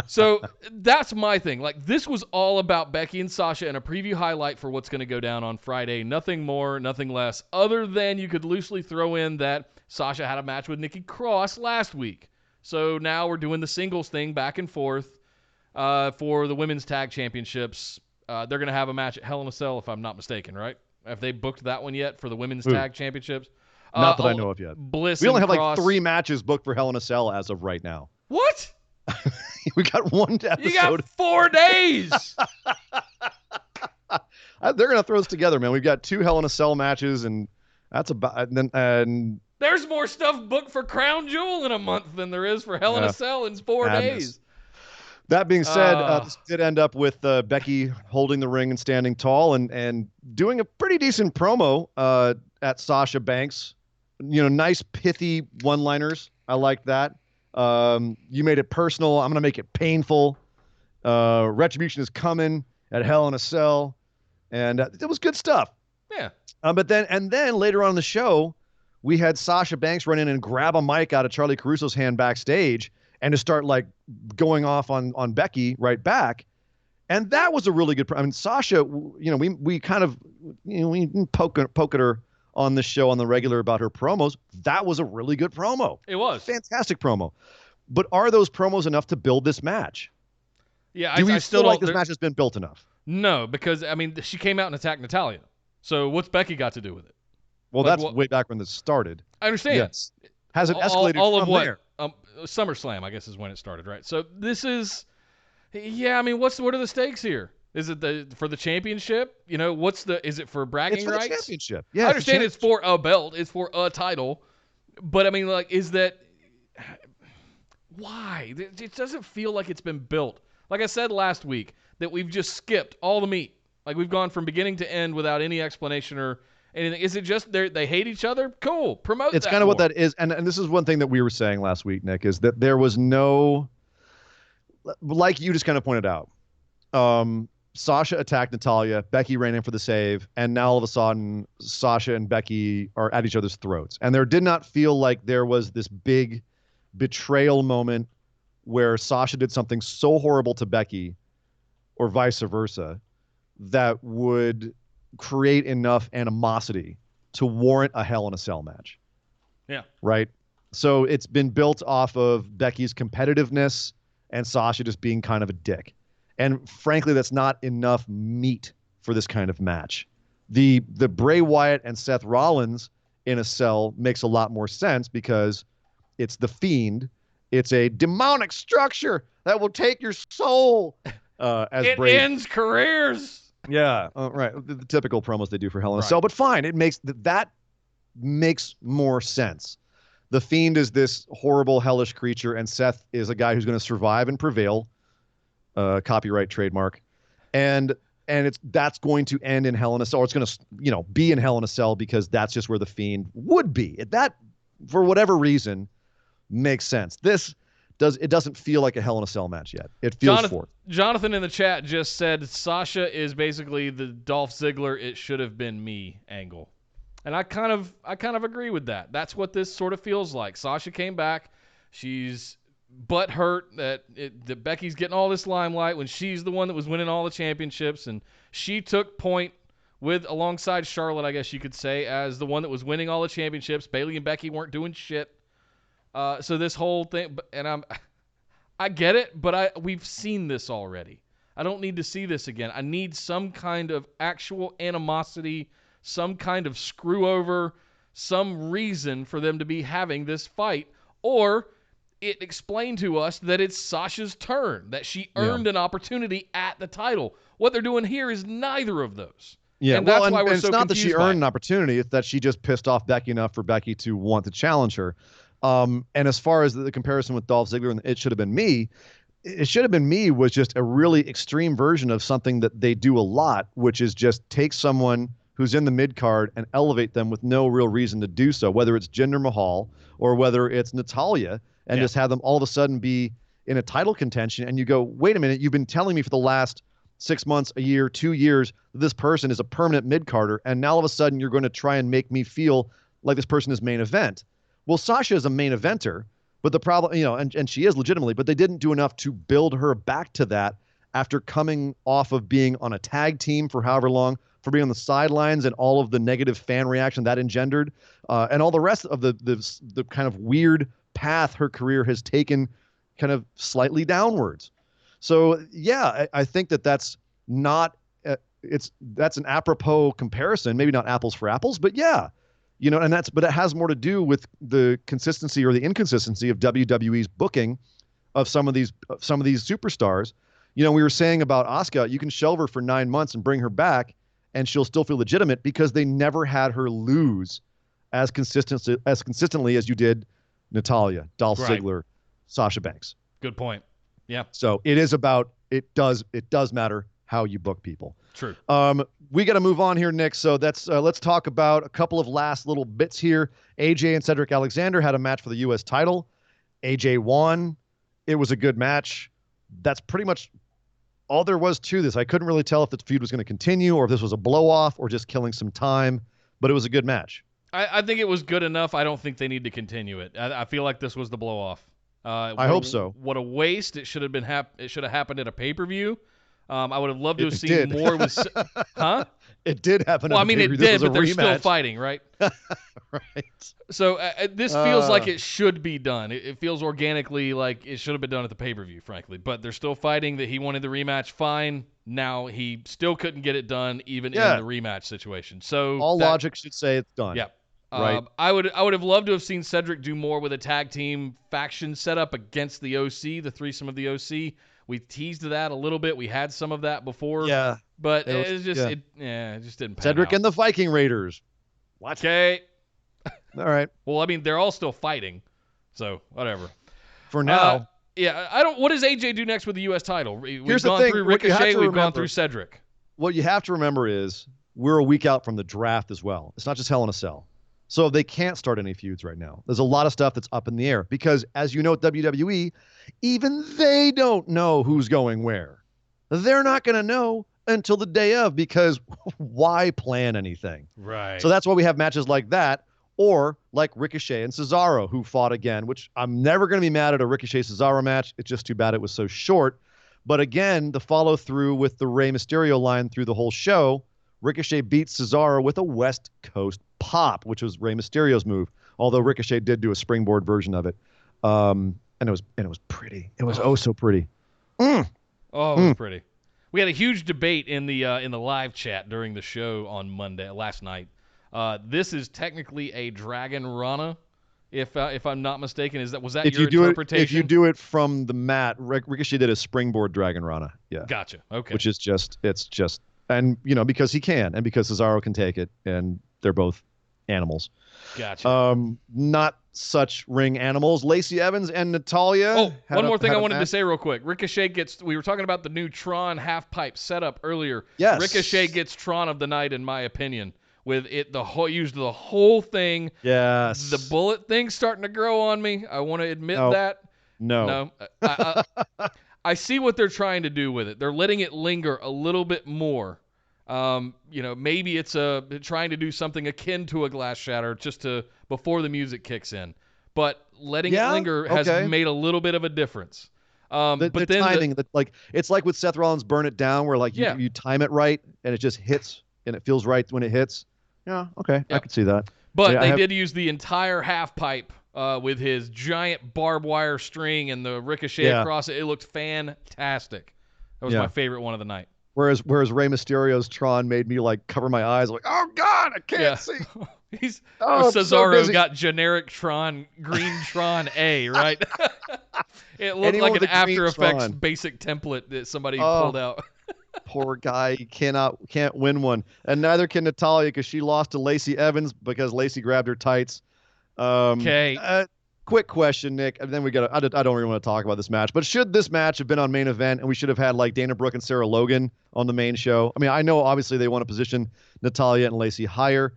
So that's my thing. Like, this was all about Becky and Sasha and a preview highlight for what's going to go down on Friday. Nothing more, nothing less, other than you could loosely throw in that Sasha had a match with Nikki Cross last week. So now we're doing the singles thing back and forth for the women's tag championships. They're going to have a match at Hell in a Cell, if I'm not mistaken, right? Have they booked that one yet for the women's tag championships? Not that I know of yet. Bliss we only have Cross. like 3 matches booked for Hell in a Cell as of right now. What? We got 1 episode. You got 4 days. They're gonna throw us together, man. We've got 2 Hell in a Cell matches, and that's about. And there's more stuff booked for Crown Jewel in a month than there is for Hell in a Cell in 4 days. That being said, this did end up with Becky holding the ring and standing tall and doing a pretty decent promo at Sasha Banks. You know, nice pithy one-liners. I like that. You made it personal. I'm going to make it painful. Retribution is coming at Hell in a Cell. And it was good stuff. Yeah. But then later on in the show, we had Sasha Banks run in and grab a mic out of Charlie Caruso's hand backstage and to start like going off on Becky right back. And that was a really good, I mean, Sasha, you know, we kind of, you know, we poke at her on the show on the regular about her promos. That was a really good promo. It was. Fantastic promo. But are those promos enough to build this match? Yeah, Do we I still feel like don't. This match has been built enough? No, because, I mean, she came out and attacked Natalya. So what's Becky got to do with it? Well, like, that's way back when this started. I understand. Yes. Has it escalated all from of what? there? SummerSlam, I guess, is when it started, right? So this is, yeah, I mean, what are the stakes here? Is it for the championship? You know, is it for bragging rights? It's for the championship. Yeah, I understand it's for a belt. It's for a title. But, I mean, like, is that, why? It doesn't feel like it's been built. Like I said last week, that we've just skipped all the meat. Like, we've gone from beginning to end without any explanation or anything. Is it just they hate each other? Cool. Promote it's that kind of more. what that is. And this is one thing that we were saying last week, Nick, is that there was no, like you just kind of pointed out, Sasha attacked Natalya, Becky ran in for the save, and now all of a sudden Sasha and Becky are at each other's throats. And there did not feel like there was this big betrayal moment where Sasha did something so horrible to Becky or vice versa that would create enough animosity to warrant a Hell in a Cell match. Yeah. Right? So it's been built off of Becky's competitiveness and Sasha just being kind of a dick. And frankly, that's not enough meat for this kind of match. The Bray Wyatt and Seth Rollins in a cell makes a lot more sense because it's the Fiend. It's a demonic structure that will take your soul. It ends careers. Yeah, right. The typical promos they do for Hell in a Cell, but fine. It makes that makes more sense. The Fiend is this horrible, hellish creature, and Seth is a guy who's going to survive and prevail. Copyright trademark, and that's going to end in Hell in a Cell. Or it's going to be in Hell in a Cell because that's just where the Fiend would be. That, for whatever reason, makes sense. It doesn't feel like a Hell in a Cell match yet. It feels forced. Jonathan in the chat just said Sasha is basically the Dolph Ziggler "it should have been me" angle, and I kind of agree with that. That's what this sort of feels like. Sasha came back. She's butt hurt that Becky's getting all this limelight when she's the one that was winning all the championships, and she took point alongside Charlotte, I guess you could say, as the one that was winning all the championships. Bayley and Becky weren't doing shit. So this whole thing, and I get it, but we've seen this already. I don't need to see this again. I need some kind of actual animosity, some kind of screw over, some reason for them to be having this fight, or it explained to us that it's Sasha's turn, that she earned an opportunity at the title. What they're doing here is neither of those. Yeah, and that's why we're it's so not that she confused by earned an it. opportunity; it's that she just pissed off Becky enough for Becky to want to challenge her. And as far as the comparison with Dolph Ziggler and It Should Have Been Me, It Should Have Been Me was just a really extreme version of something that they do a lot, which is just take someone who's in the mid card and elevate them with no real reason to do so, whether it's Jinder Mahal or whether it's Natalya, and just have them all of a sudden be in a title contention. And you go, wait a minute, you've been telling me for the last 6 months, a year, 2 years, that this person is a permanent mid carder, and now all of a sudden you're going to try and make me feel like this person is main event. Well, Sasha is a main eventer, but the problem, and she is legitimately, but they didn't do enough to build her back to that after coming off of being on a tag team for however long, for being on the sidelines and all of the negative fan reaction that engendered, and all the rest of the kind of weird path her career has taken, kind of slightly downwards. So yeah, I think that's not that's an apropos comparison, maybe not apples for apples, but yeah. But it has more to do with the consistency or the inconsistency of WWE's booking of some of these superstars. We were saying about Asuka, you can shelve her for 9 months and bring her back, and she'll still feel legitimate because they never had her lose as consistently as you did Natalya, Dolph Ziggler, Sasha Banks. Good point. Yeah. So it does matter how you book people. True. We got to move on here, Nick. So let's talk about a couple of last little bits here. AJ and Cedric Alexander had a match for the U.S. title. AJ won. It was a good match. That's pretty much all there was to this. I couldn't really tell if the feud was going to continue or if this was a blow-off or just killing some time, but it was a good match. I think it was good enough. I don't think they need to continue it. I feel like this was the blow-off. I hope so. What a waste. It should have been it should have happened at a pay-per-view. I would have loved to have seen more with huh? It did happen. Well, I mean, it did, but they're still fighting, right? Right. So this feels like it should be done. It feels organically like it should have been done at the pay-per-view, frankly. But they're still fighting. That he wanted the rematch. Fine. Now he still couldn't get it done, even in the rematch situation. So all logic should say it's done. Yeah. Right. I would have loved to have seen Cedric do more with a tag team faction set up against the OC, the threesome of the OC. We teased that a little bit. We had some of that before. Yeah. But it just didn't pan Cedric out. and the Viking Raiders. What? Okay. All right. Well, I mean, they're all still fighting. So, whatever. For now. What does AJ do next with the U.S. title? Here's the gone thing. through Ricochet. We've gone through Cedric. What you have to remember is we're a week out from the draft as well. It's not just Hell in a Cell. So they can't start any feuds right now. There's a lot of stuff that's up in the air because, as you know, at WWE, even they don't know who's going where. They're not going to know until the day of because why plan anything? Right. So that's why we have matches like that, or like Ricochet and Cesaro, who fought again, which I'm never going to be mad at a Ricochet-Cesaro match. It's just too bad it was so short. But again, the follow-through with the Rey Mysterio line through the whole show, Ricochet beats Cesaro with a West Coast pop, which was Rey Mysterio's move. Although Ricochet did do a springboard version of it, and it was pretty. It was so pretty. It was pretty. We had a huge debate in the live chat during the show on last night. This is technically a Dragon Rana, if I'm not mistaken. Was that your interpretation? If you do it from the mat, Ricochet did a springboard Dragon Rana. Yeah. Gotcha. Okay. Which is just. And, because he can, and because Cesaro can take it, and they're both animals. Gotcha. Not such ring animals. Lacey Evans and Natalya. Oh, one more thing I wanted to say real quick. Ricochet we were talking about the new Tron half-pipe setup earlier. Yes. Ricochet gets Tron of the night, in my opinion. With it, used the whole thing. Yes. The bullet thing's starting to grow on me. I want to admit that. No. I see what they're trying to do with it. They're letting it linger a little bit more. Maybe it's trying to do something akin to a glass shatter before the music kicks in. But letting it linger has made a little bit of a difference. The timing, it's like with Seth Rollins' Burn It Down, where you time it right and it just hits and it feels right when it hits. Yeah, okay, I could see that. But they did use the entire half pipe with his giant barbed wire string and the ricochet across it. It looked fantastic. That was my favorite one of the night. Whereas Rey Mysterio's Tron made me like cover my eyes, like, oh God, I can't see. Cesaro got generic Tron, green Tron A, right? It looked like an After Effects basic template that somebody pulled out. Poor guy, he can't win one, and neither can Natalya because she lost to Lacey Evans because Lacey grabbed her tights. Okay. Quick question, Nick, and then I don't really want to talk about this match, but should this match have been on main event and we should have had like Dana Brooke and Sarah Logan on the main show? I mean, I know obviously they want to position Natalya and Lacey higher,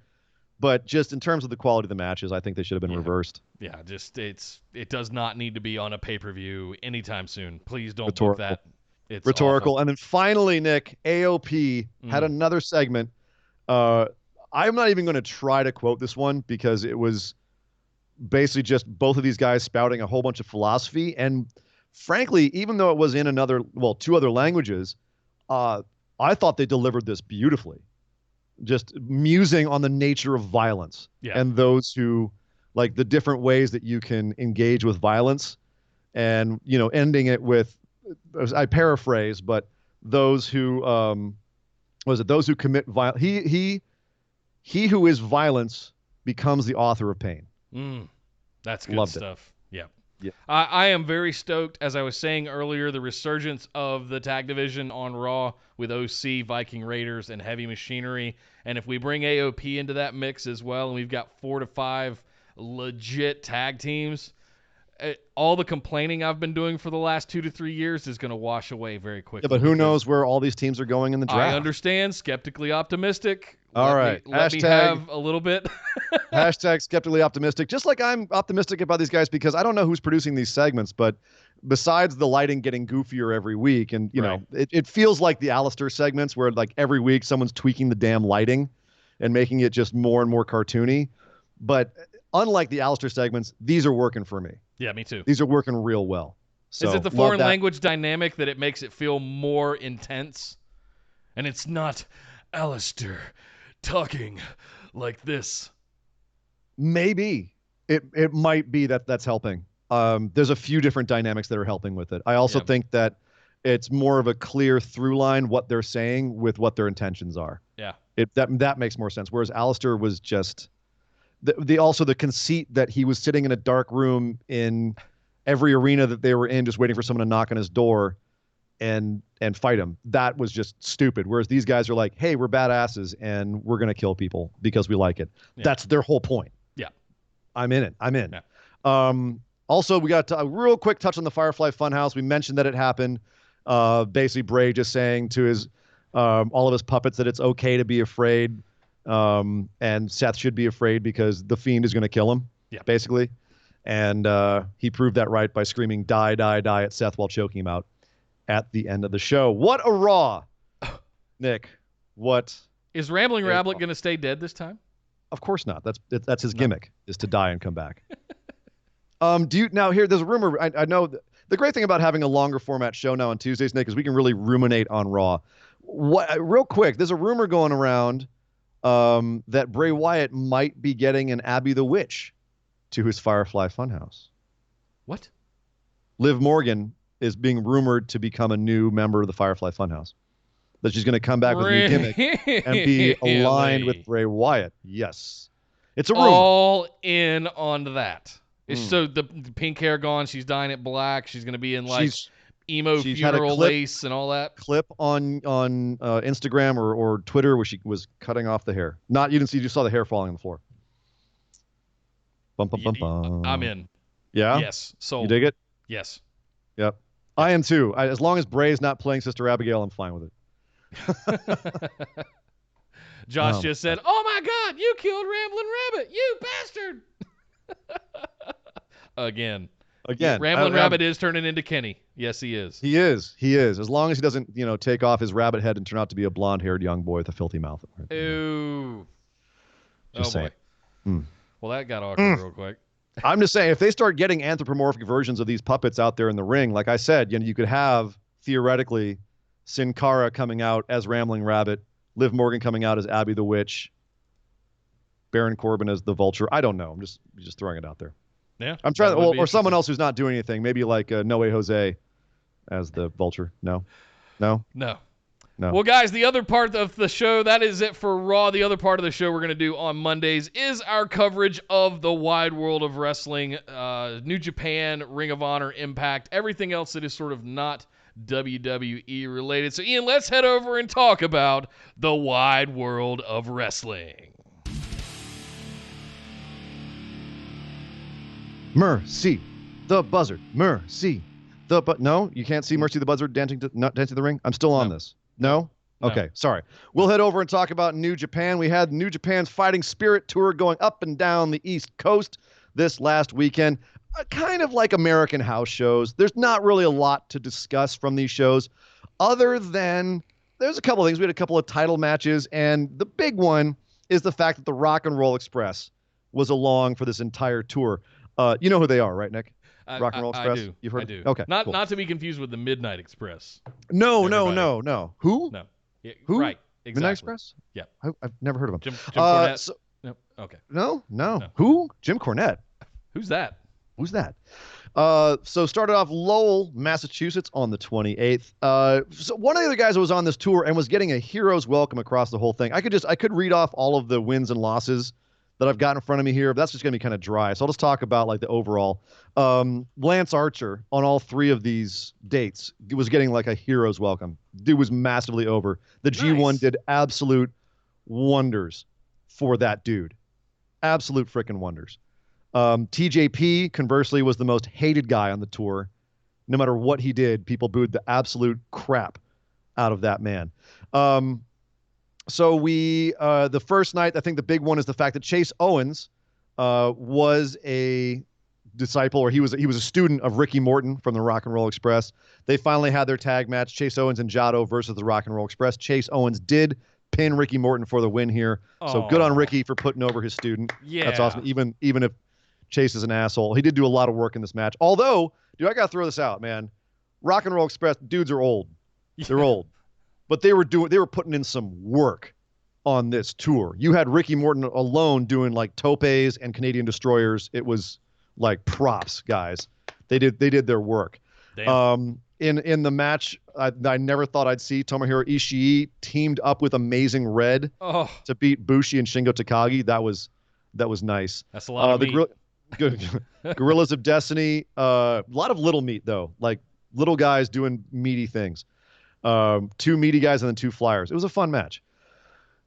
but just in terms of the quality of the matches, I think they should have been reversed. Yeah, just it does not need to be on a pay-per-view anytime soon. Please don't book that. It's rhetorical. awful. And then finally, Nick, AOP had another segment. I'm not even going to try to quote this one because it was basically just both of these guys spouting a whole bunch of philosophy. And frankly, even though it was in two other languages, I thought they delivered this beautifully. Just musing on the nature of violence and those who, like, the different ways that you can engage with violence, and ending it with, I paraphrase, but those who those who commit violence. He who is violence becomes the author of pain. That's good Loved stuff. Yeah. I am very stoked, as I was saying earlier, the resurgence of the tag division on Raw with OC, Viking Raiders, and Heavy Machinery. And if we bring AOP into that mix as well, and we've got 4 to 5 legit tag teams, all the complaining I've been doing for the last 2 to 3 years is going to wash away very quickly. Yeah, but who knows where all these teams are going in the draft? I understand. Skeptically optimistic. All right. Let me have a little bit. Hashtag skeptically optimistic. Just like I'm optimistic about these guys because I don't know who's producing these segments, but besides the lighting getting goofier every week, and it feels like the Alistair segments where like every week someone's tweaking the damn lighting and making it just more and more cartoony. But unlike the Alistair segments, these are working for me. Yeah, me too. These are working real well. So, is it the foreign language dynamic that it makes it feel more intense? And it's not Alistair talking like this. Maybe. It might be that's helping. There's a few different dynamics that are helping with it. I also think that it's more of a clear through line what they're saying with what their intentions are. Yeah. That makes more sense. Whereas Alistair was just the conceit that he was sitting in a dark room in every arena that they were in, just waiting for someone to knock on his door and fight him. That was just stupid. Whereas these guys are like, hey, we're badasses and we're going to kill people because we like it. Yeah. That's their whole point. Yeah. I'm in it. I'm in. Yeah. Also, we got a real quick touch on the Firefly Funhouse. We mentioned that it happened. Basically, Bray just saying to his all of his puppets that it's okay to be afraid, and Seth should be afraid because the Fiend is going to kill him. Yeah. Basically, and he proved that right by screaming "Die, die, die" at Seth while choking him out at the end of the show. What a Raw, Nick! What is Rambling Rabbit going to stay dead this time? Of course not. That's his gimmick, is to die and come back. There's a rumor. I know the great thing about having a longer format show now on Tuesdays, Nick, is we can really ruminate on Raw. Real quick, there's a rumor going around that Bray Wyatt might be getting an Abby the Witch to his Firefly Funhouse. What? Liv Morgan is being rumored to become a new member of the Firefly Funhouse. That she's going to come back with a new gimmick and be aligned with Bray Wyatt. Yes. It's a rumor. All in on that. So the pink hair gone. She's dyeing it black. She's going to be in emo funeral lace and all that. Clip on Instagram or Twitter where she was cutting off the hair. You didn't see. You saw the hair falling on the floor. Bum, bum, bum, bum. I'm in. Yeah. Yes. Sold. You dig it? Yes. Yep. I am too. As long as Bray's not playing Sister Abigail, I'm fine with it. Josh just said, "Oh my God, you killed Ramblin' Rabbit, you bastard!" Again. Ramblin' Rabbit is turning into Kenny. Yes, he is. He is. As long as he doesn't, take off his rabbit head and turn out to be a blonde-haired young boy with a filthy mouth. Ooh. Just saying. Boy. Well, that got awkward real quick. I'm just saying, if they start getting anthropomorphic versions of these puppets out there in the ring, like I said, you could have, theoretically, Sin Cara coming out as Rambling Rabbit, Liv Morgan coming out as Abby the Witch, Baron Corbin as the Vulture. I don't know. I'm just throwing it out there. Yeah. I'm trying, or someone else who's not doing anything. Maybe like No Way Jose as the Vulture. No. Well, guys, the other part of the show, that is it for Raw. The other part of the show we're going to do on Mondays is our coverage of the wide world of wrestling, New Japan, Ring of Honor, Impact, everything else that is sort of not WWE related. So, Ian, let's head over and talk about the wide world of wrestling. Mercy, the Buzzard. Mercy, no, you can't see Mercy the Buzzard dancing the ring. I'm still on this. No? Okay, sorry. We'll head over and talk about New Japan. We had New Japan's Fighting Spirit Tour going up and down the East Coast this last weekend. Kind of like American house shows. There's not really a lot to discuss from these shows other than there's a couple of things. We had a couple of title matches, and the big one is the fact that the Rock and Roll Express was along for this entire tour. You know who they are, right, Nick? Rock and Roll Express? I do. You've heard? I do. Okay. Not cool. not to be confused with the Midnight Express. No. Who? No. Yeah, who? Right. Exactly. Midnight Express? Yeah. I've never heard of him. Jim Cornette. No. Okay. No. Who? Jim Cornette. Who's that? Who's that? So started off Lowell, Massachusetts on the 28th. So one of the other guys that was on this tour and was getting a hero's welcome across the whole thing. I could read off all of the wins and losses that I've got in front of me here, but that's just going to be kind of dry. So I'll just talk about like the overall. Lance Archer on all three of these dates was getting like a hero's welcome. Dude was massively over. The G1 did absolute wonders for that dude. Absolute freaking wonders. TJP, conversely, was the most hated guy on the tour. No matter what he did, people booed the absolute crap out of that man. So the first night, I think the big one is the fact that Chase Owens was a disciple, or he was a student of Ricky Morton from the Rock and Roll Express. They finally had their tag match, Chase Owens and Jado versus the Rock and Roll Express. Chase Owens did pin Ricky Morton for the win here. So good on Ricky for putting over his student. Yeah. That's awesome. Even if Chase is an asshole, he did do a lot of work in this match. Although, dude, I got to throw this out, man. Rock and Roll Express, dudes are old. They're old. But they were putting in some work on this tour. You had Ricky Morton alone doing like topes and Canadian destroyers. It was like props, guys. They did their work. Damn. In the match, I never thought I'd see Tomohiro Ishii teamed up with Amazing Red to beat Bushi and Shingo Takagi. That was nice. That's a lot of meat. Good. Gorillas of Destiny. A lot of little meat though, like little guys doing meaty things. 2 meaty guys and then 2 flyers. It was a fun match.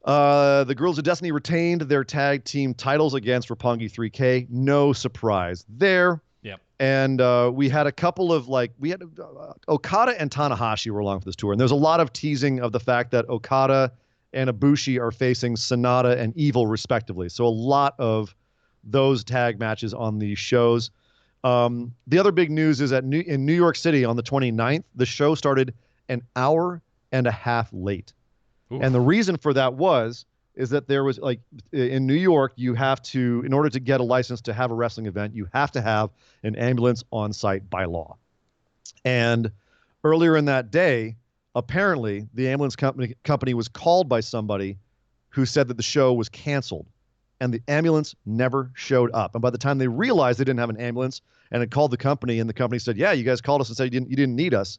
The Gorillas of Destiny retained their tag team titles against Roppongi 3K. No surprise there. Yep. And we had a couple of Okada and Tanahashi were along for this tour. And there's a lot of teasing of the fact that Okada and Ibushi are facing Sonata and Evil respectively. So a lot of those tag matches on these shows. The other big news is that in New York City on the 29th, the show started an hour and a half late. Oof. And the reason for that is that there was like in New York, you have to, in order to get a license to have a wrestling event, you have to have an ambulance on site by law. And earlier in that day, apparently the ambulance company was called by somebody who said that the show was canceled, and the ambulance never showed up. And by the time they realized they didn't have an ambulance and had called the company, and the company said, yeah, you guys called us and said you didn't need us,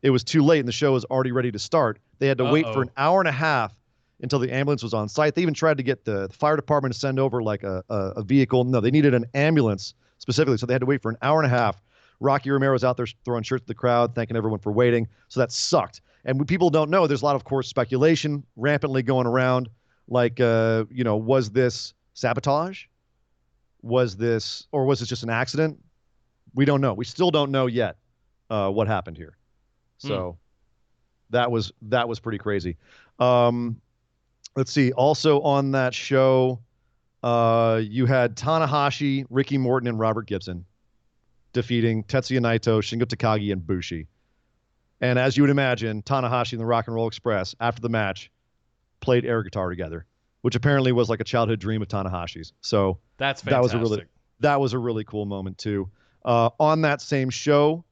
it was too late and the show was already ready to start. They had to wait for an hour and a half until the ambulance was on site. They even tried to get the fire department to send over like a vehicle. No, they needed an ambulance specifically, so they had to wait for an hour and a half. Rocky Romero's out there throwing shirts at the crowd, thanking everyone for waiting. So that sucked. And what people don't know, there's a lot of course speculation rampantly going around. Like, was this sabotage? Was this just an accident? We don't know. We still don't know yet what happened here. So that was pretty crazy. Let's see. Also on that show, you had Tanahashi, Ricky Morton, and Robert Gibson defeating Tetsuya Naito, Shingo Takagi, and Bushi. And as you would imagine, Tanahashi and the Rock and Roll Express, after the match, played air guitar together, which apparently was like a childhood dream of Tanahashi's. So that's fantastic. That was a really cool moment too. On that same show,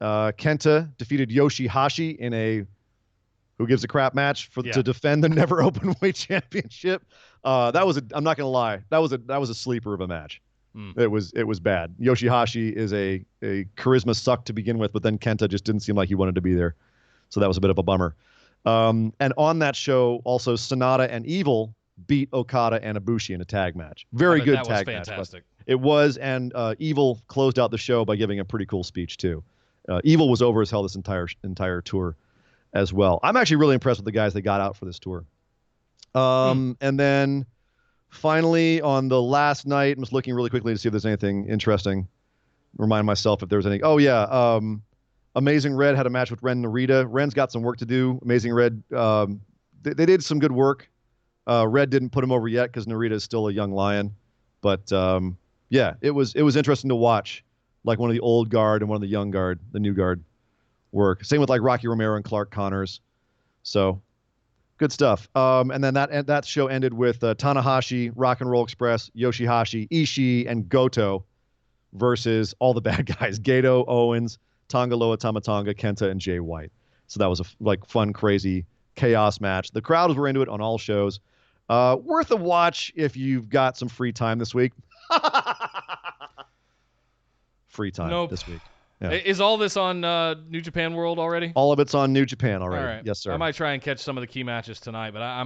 Kenta defeated Yoshihashi in a who gives a crap match to defend the never open weight championship. I'm not gonna lie, that was a sleeper of a match. It was bad. Yoshihashi is a charisma suck to begin with, but then Kenta just didn't seem like he wanted to be there. So that was a bit of a bummer. And on that show, also Sonata and Evil beat Okada and Ibushi in a tag match. Very good tag match. Fantastic. It was, and Evil closed out the show by giving a pretty cool speech too. Evil was over as hell this entire tour as well. I'm actually really impressed with the guys that got out for this tour. And then finally on the last night, I'm just looking really quickly to see if there's anything interesting. Remind myself if there was any. Oh yeah, Amazing Red had a match with Ren Narita. Ren's got some work to do. Amazing Red, they did some good work. Red didn't put him over yet because Narita is still a young lion. But yeah, it was interesting to watch, like one of the old guard and one of the young guard, the new guard work. Same with like Rocky Romero and Clark Connors. So good stuff. And then that show ended with Tanahashi, Rock and Roll Express, Yoshihashi, Ishii, and Goto versus all the bad guys: Gato, Owens, Tonga Loa Tamatonga, Kenta, and Jay White. So that was a fun, crazy chaos match. The crowds were into it on all shows. Worth a watch if you've got some free time this week. Free time this week. Yeah. Is all this on New Japan World already? All of it's on New Japan already. All right. Yes, sir. I might try and catch some of the key matches tonight, but I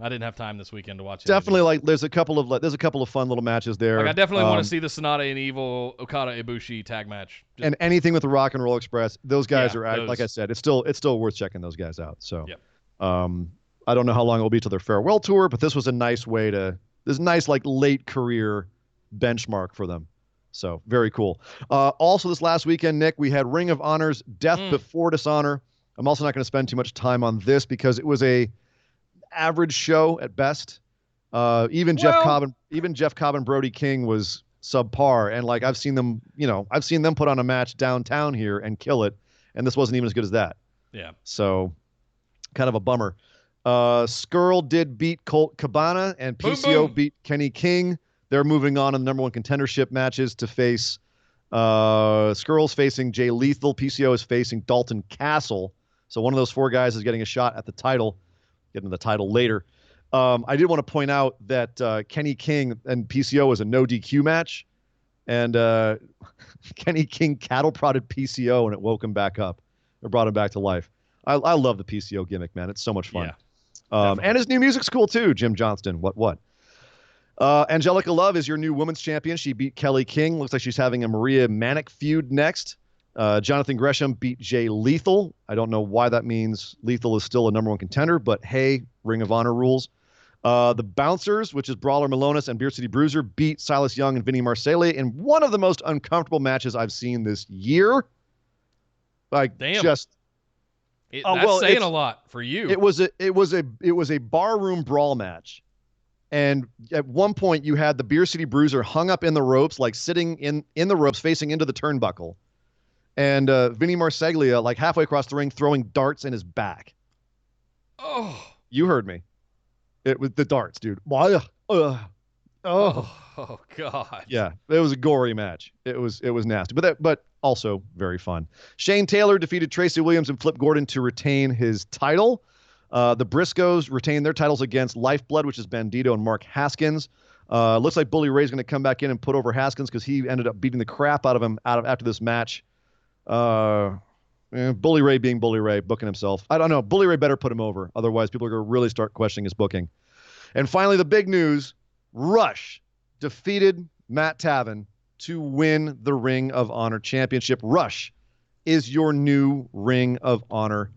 didn't have time this weekend to watch it. Definitely, there's a couple of fun little matches there. Like I definitely want to see the Sonata and Evil Okada Ibushi tag match. And anything with the Rock and Roll Express, those guys like I said, it's still worth checking those guys out. So, I don't know how long it will be till their farewell tour, but this was a nice like late career benchmark for them. So very cool. Also this last weekend, Nick, we had Ring of Honor's Death Before Dishonor. I'm also not going to spend too much time on this because it was a average show at best. Even Jeff Cobb and Brody King was subpar. And like, I've seen them put on a match downtown here and kill it. And this wasn't even as good as that. Yeah. So kind of a bummer. Skrull did beat Colt Cabana and PCO beat Kenny King. They're moving on in the number one contendership matches to face Skrull's facing Jay Lethal. PCO is facing Dalton Castle. So one of those four guys is getting a shot at the title. Getting the title later. I did want to point out that Kenny King and PCO was a no DQ match. And Kenny King cattle prodded PCO and it woke him back up. It brought him back to life. I love the PCO gimmick, man. It's so much fun. Yeah, and his new music's cool too, Jim Johnston. What? Angelica Love is your new women's champion. She beat Kelly King. Looks like she's having a Maria Manic feud next. Jonathan Gresham beat Jay Lethal. I don't know why that means Lethal is still a number one contender, but hey, Ring of Honor rules. The Bouncers, which is Brawler Malonis and Beer City Bruiser, beat Silas Young and Vinny Marseglia in one of the most uncomfortable matches I've seen this year. Like, damn. Just that's saying a lot for you. It was a barroom brawl match. And at one point, you had the Beer City Bruiser hung up in the ropes, like sitting in the ropes, facing into the turnbuckle. And Vinny Marseglia, like halfway across the ring, throwing darts in his back. Oh. You heard me. It was the darts, dude. Oh, God. Yeah, it was a gory match. It was nasty, but also very fun. Shane Taylor defeated Tracy Williams and Flip Gordon to retain his title. The Briscoes retained their titles against Lifeblood, which is Bandito and Mark Haskins. Looks like Bully Ray's going to come back in and put over Haskins because he ended up beating the crap out of him after this match. Bully Ray being Bully Ray, booking himself. I don't know. Bully Ray better put him over. Otherwise, people are going to really start questioning his booking. And finally, the big news, Rush defeated Matt Taven to win the Ring of Honor Championship. Rush is your new Ring of Honor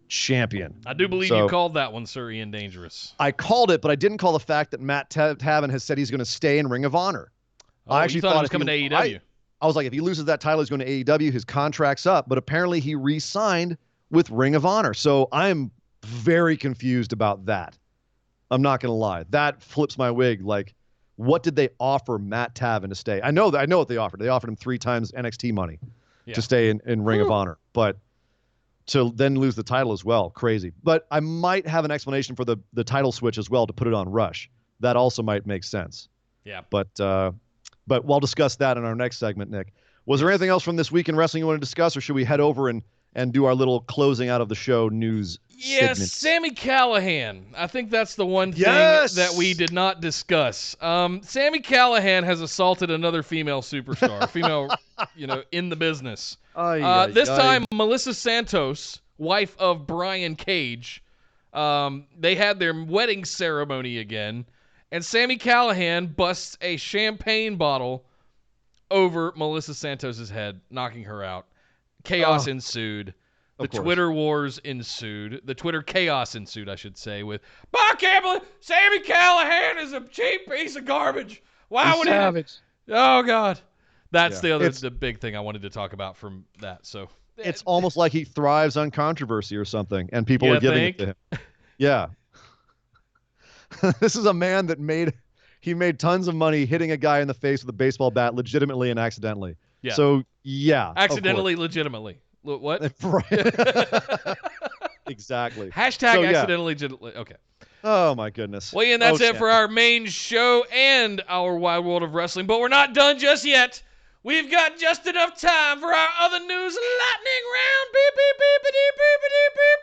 champion. I do believe you called that one, Sir Ian Dangerous. I called it, but I didn't call the fact that Matt Taven has said he's going to stay in Ring of Honor. I actually thought he was coming to AEW. I was like, if he loses that title, he's going to AEW. His contract's up, but apparently he re-signed with Ring of Honor. So I'm very confused about that. I'm not going to lie. That flips my wig. Like, what did they offer Matt Taven to stay? I know what they offered. They offered him 3 times NXT money to stay in Ring of Honor, but to then lose the title as well, crazy. But I might have an explanation for the title switch as well to put it on Rush. That also might make sense. Yeah. But we'll discuss that in our next segment, Nick. Was there anything else from this week in wrestling you want to discuss, or should we head over and and do our little closing out of the show news Yes, segment. Sami Callihan. I think that's the one thing Yes! that we did not discuss. Sami Callihan has assaulted another female superstar, in the business. This time, Melissa Santos, wife of Brian Cage, they had their wedding ceremony again, and Sami Callihan busts a champagne bottle over Melissa Santos' head, knocking her out. Chaos ensued. The Twitter wars ensued. The Twitter chaos ensued, I should say, with, I can't believe Sami Callihan is a cheap piece of garbage. Why would savage. Oh, God. That's the big thing I wanted to talk about from that. So it's almost like he thrives on controversy or something, and people are giving it to him. Yeah. This is a man that made tons of money hitting a guy in the face with a baseball bat legitimately and accidentally. Yeah. So, yeah. Accidentally, legitimately. What? Exactly. Hashtag accidentally. Okay. Oh, my goodness. Well, Ian, that's it for our main show and our Wild World of Wrestling, but we're not done just yet. We've got just enough time for our other news lightning round. Beep, beep, beep, beep, beep, beep, beep.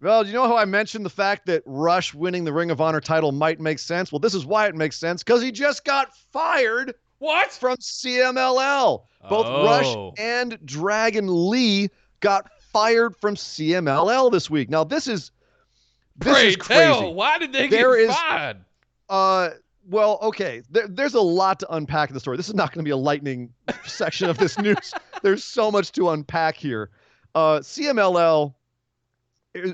Well, you know how I mentioned the fact that Rush winning the Ring of Honor title might make sense? Well, this is why it makes sense, because he just got fired. What? From CMLL. Both Rush and Dragon Lee got fired from CMLL this week. Now, this is crazy. Why did they get fired? Well, okay. There's a lot to unpack in the story. This is not going to be a lightning section of this news. There's so much to unpack here. CMLL,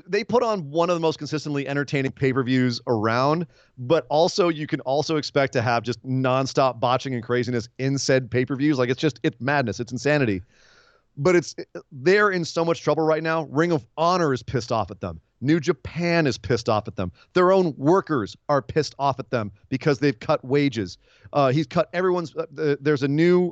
they put on one of the most consistently entertaining pay-per-views around, but also you can also expect to have just nonstop botching and craziness in said pay-per-views. Like, it's madness. It's insanity. But they're in so much trouble right now. Ring of Honor is pissed off at them. New Japan is pissed off at them. Their own workers are pissed off at them because they've cut wages. He's cut everyone's. There's a new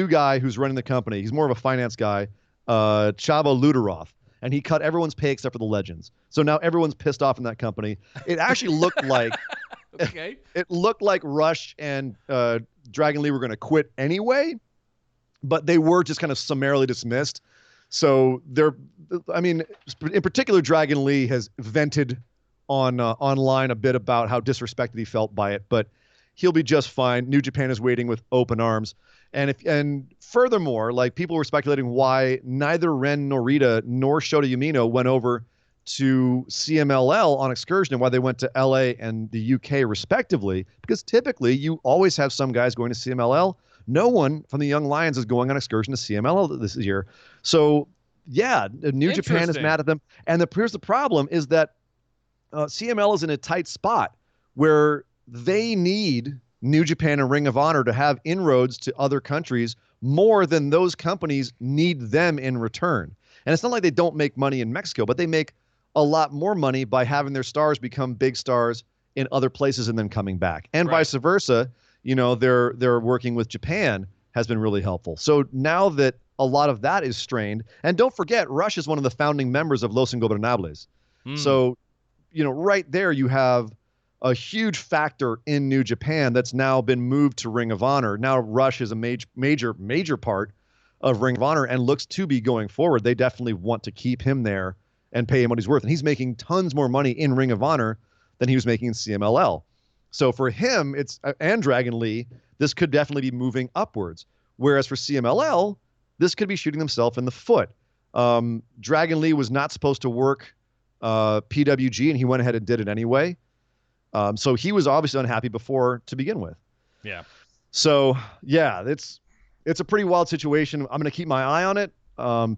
guy who's running the company. He's more of a finance guy. Chavo Ludarov, and he cut everyone's pay except for the legends. So now everyone's pissed off in that company. It actually looked like it looked like Rush and Dragon Lee were going to quit anyway, but they were just kind of summarily dismissed. So in particular, Dragon Lee has vented online a bit about how disrespected he felt by it, but he'll be just fine. New Japan is waiting with open arms. And furthermore, like, people were speculating why neither Ren Narita nor Shota Umino went over to CMLL on excursion, and why they went to LA and the UK respectively, because typically you always have some guys going to CMLL. No one from the Young Lions is going on excursion to CMLL this year. So yeah, New Japan is mad at them. And here's the problem is that CMLL is in a tight spot where they need New Japan and Ring of Honor to have inroads to other countries more than those companies need them in return. And it's not like they don't make money in Mexico, but they make a lot more money by having their stars become big stars in other places and then coming back. And vice versa, they're working with Japan has been really helpful. So now that a lot of that is strained, and don't forget, Rush is one of the founding members of Los Ingobernables. So, right there you have a huge factor in New Japan that's now been moved to Ring of Honor. Now Rush is a major part of Ring of Honor and looks to be going forward. They definitely want to keep him there and pay him what he's worth. And he's making tons more money in Ring of Honor than he was making in CMLL. So for him, and Dragon Lee, this could definitely be moving upwards. Whereas for CMLL, this could be shooting themselves in the foot. Dragon Lee was not supposed to work PWG, and he went ahead and did it anyway. So he was obviously unhappy before to begin with. Yeah. So yeah, it's a pretty wild situation. I'm going to keep my eye on it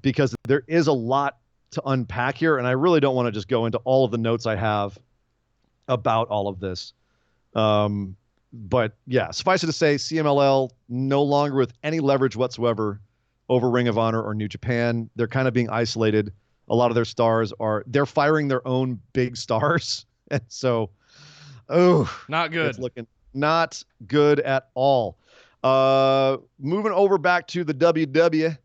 because there is a lot to unpack here, and I really don't want to just go into all of the notes I have about all of this. But yeah, suffice it to say, CMLL no longer with any leverage whatsoever over Ring of Honor or New Japan. They're kind of being isolated. A lot of their stars they're firing their own big stars. And so, not good. It's looking not good at all. Moving over back to the WWE,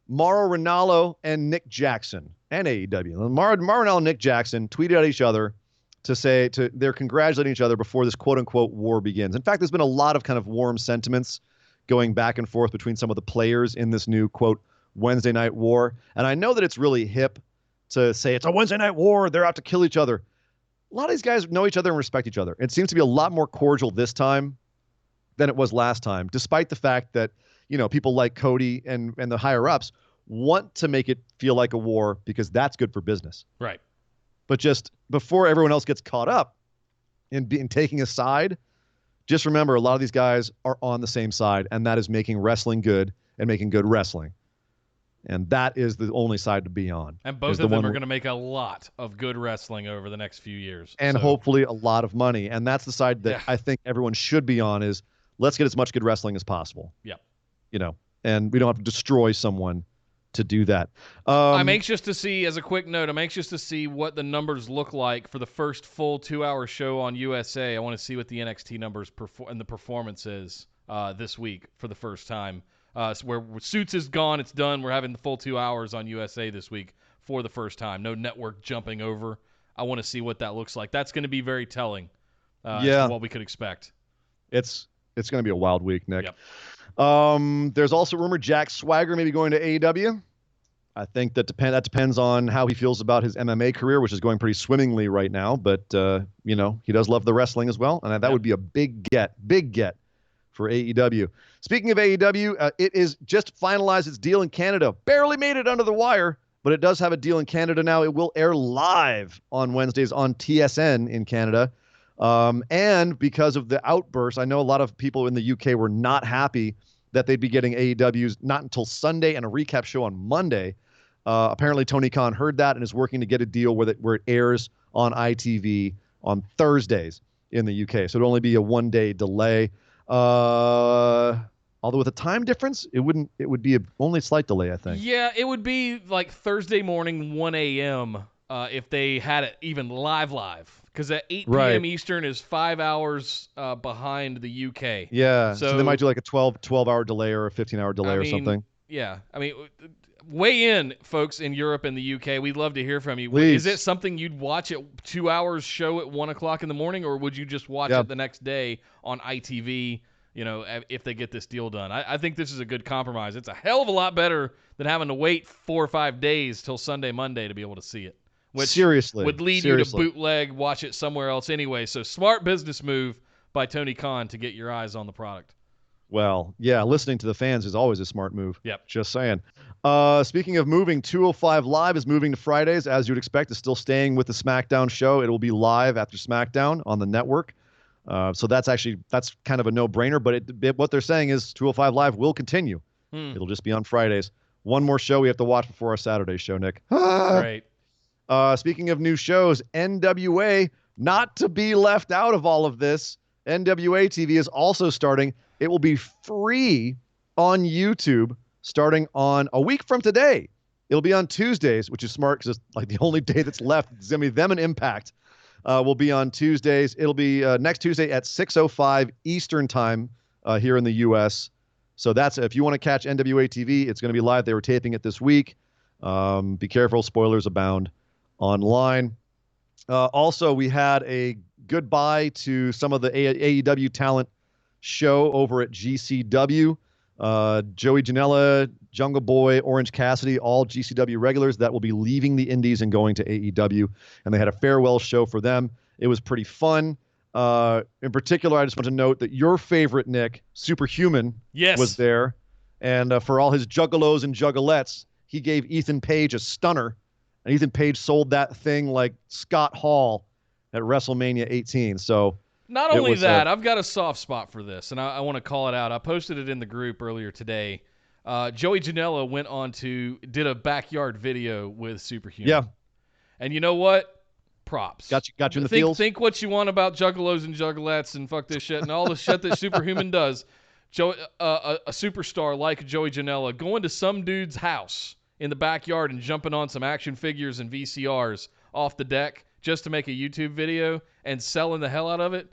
Mauro Ranallo and Nick Jackson and AEW. Mauro Ranallo and Nick Jackson tweeted at each other they're congratulating each other before this quote unquote war begins. In fact, there's been a lot of kind of warm sentiments going back and forth between some of the players in this new, quote, Wednesday Night War. And I know that it's really hip to say it's a Wednesday Night War, they're out to kill each other. A lot of these guys know each other and respect each other. It seems to be a lot more cordial this time than it was last time, despite the fact that, people like Cody and the higher-ups want to make it feel like a war because that's good for business. Right. But just before everyone else gets caught up in taking a side, just remember a lot of these guys are on the same side, and that is making wrestling good and making good wrestling. And that is the only side to be on. And both of them are going to make a lot of good wrestling over the next few years. And hopefully a lot of money. And that's the side that I think everyone should be on is let's get as much good wrestling as possible. Yeah. And we don't have to destroy someone to do that. I'm anxious to see, as a quick note, what the numbers look like for the first full 2-hour show on USA. I want to see what the NXT numbers and the performance is this week for the first time. So where Suits is gone, it's done. We're having the full 2 hours on USA this week for the first time. No network jumping over. I want to see what that looks like. That's going to be very telling. As to what we could expect. It's going to be a wild week, Nick. Yep. There's also rumored Jack Swagger maybe going to AEW. I think that depends on how he feels about his MMA career, which is going pretty swimmingly right now. But he does love the wrestling as well, and that would be a big get for AEW. Speaking of AEW, it is just finalized its deal in Canada. Barely made it under the wire, but it does have a deal in Canada now. It will air live on Wednesdays on TSN in Canada. And because of the outburst, I know a lot of people in the UK were not happy that they'd be getting AEW's not until Sunday and a recap show on Monday. Apparently, Tony Khan heard that and is working to get a deal where it airs on ITV on Thursdays in the UK. So it'll only be a 1-day delay. Although with a time difference, it would be only a slight delay, I think. Yeah, it would be like Thursday morning, 1 a.m. If they had it even live. Because at 8 p.m. Eastern is 5 hours behind the UK. Yeah, so they might do like a 12-hour delay or a 15-hour delay or something. Yeah, weigh in, folks in Europe and the UK. We'd love to hear from you. Please. Is it something you'd watch at 2 hours show at 1 o'clock in the morning, or would you just watch it the next day on ITV, if they get this deal done? I think this is a good compromise. It's a hell of a lot better than having to wait 4 or 5 days till Sunday, Monday to be able to see it. Which would lead you to bootleg, watch it somewhere else anyway. So smart business move by Tony Khan to get your eyes on the product. Well, yeah, listening to the fans is always a smart move. Yep. Just saying. Speaking of moving, 205 Live is moving to Fridays, as you would expect. It's still staying with the SmackDown show. It will be live after SmackDown on the network. So that's kind of a no-brainer. But what they're saying is 205 Live will continue. It'll just be on Fridays. One more show we have to watch before our Saturday show, Nick. Great. Speaking of new shows, NWA, not to be left out of all of this, NWA TV is also starting. It will be free on YouTube starting on a week from today. It'll be on Tuesdays, which is smart because it's like the only day that's left. It's going to be them and Impact will be on Tuesdays. It'll be next Tuesday at 6:05 Eastern time here in the U.S. So that's if you want to catch NWA TV, it's going to be live. They were taping it this week. Be careful. Spoilers abound online. Also, we had a goodbye to some of the AEW talent show over at GCW. Joey Janela, Jungle Boy, Orange Cassidy, all GCW regulars that will be leaving the indies and going to AEW. And they had a farewell show for them. It was pretty fun. In particular, I just want to note that your favorite, Nick, Superhuman, was there. And for all his juggalos and juggalettes, he gave Ethan Page a stunner. And Ethan Page sold that thing like Scott Hall at WrestleMania 18. So not only that, I've got a soft spot for this, and I want to call it out. I posted it in the group earlier today. Joey Janela did a backyard video with Superhuman. Yeah. And you know what? Props. Got you in the feels. Think what you want about juggalos and juggalettes and fuck this shit and all the shit that Superhuman does. A superstar like Joey Janela going to some dude's house in the backyard and jumping on some action figures and VCRs off the deck just to make a YouTube video and selling the hell out of it.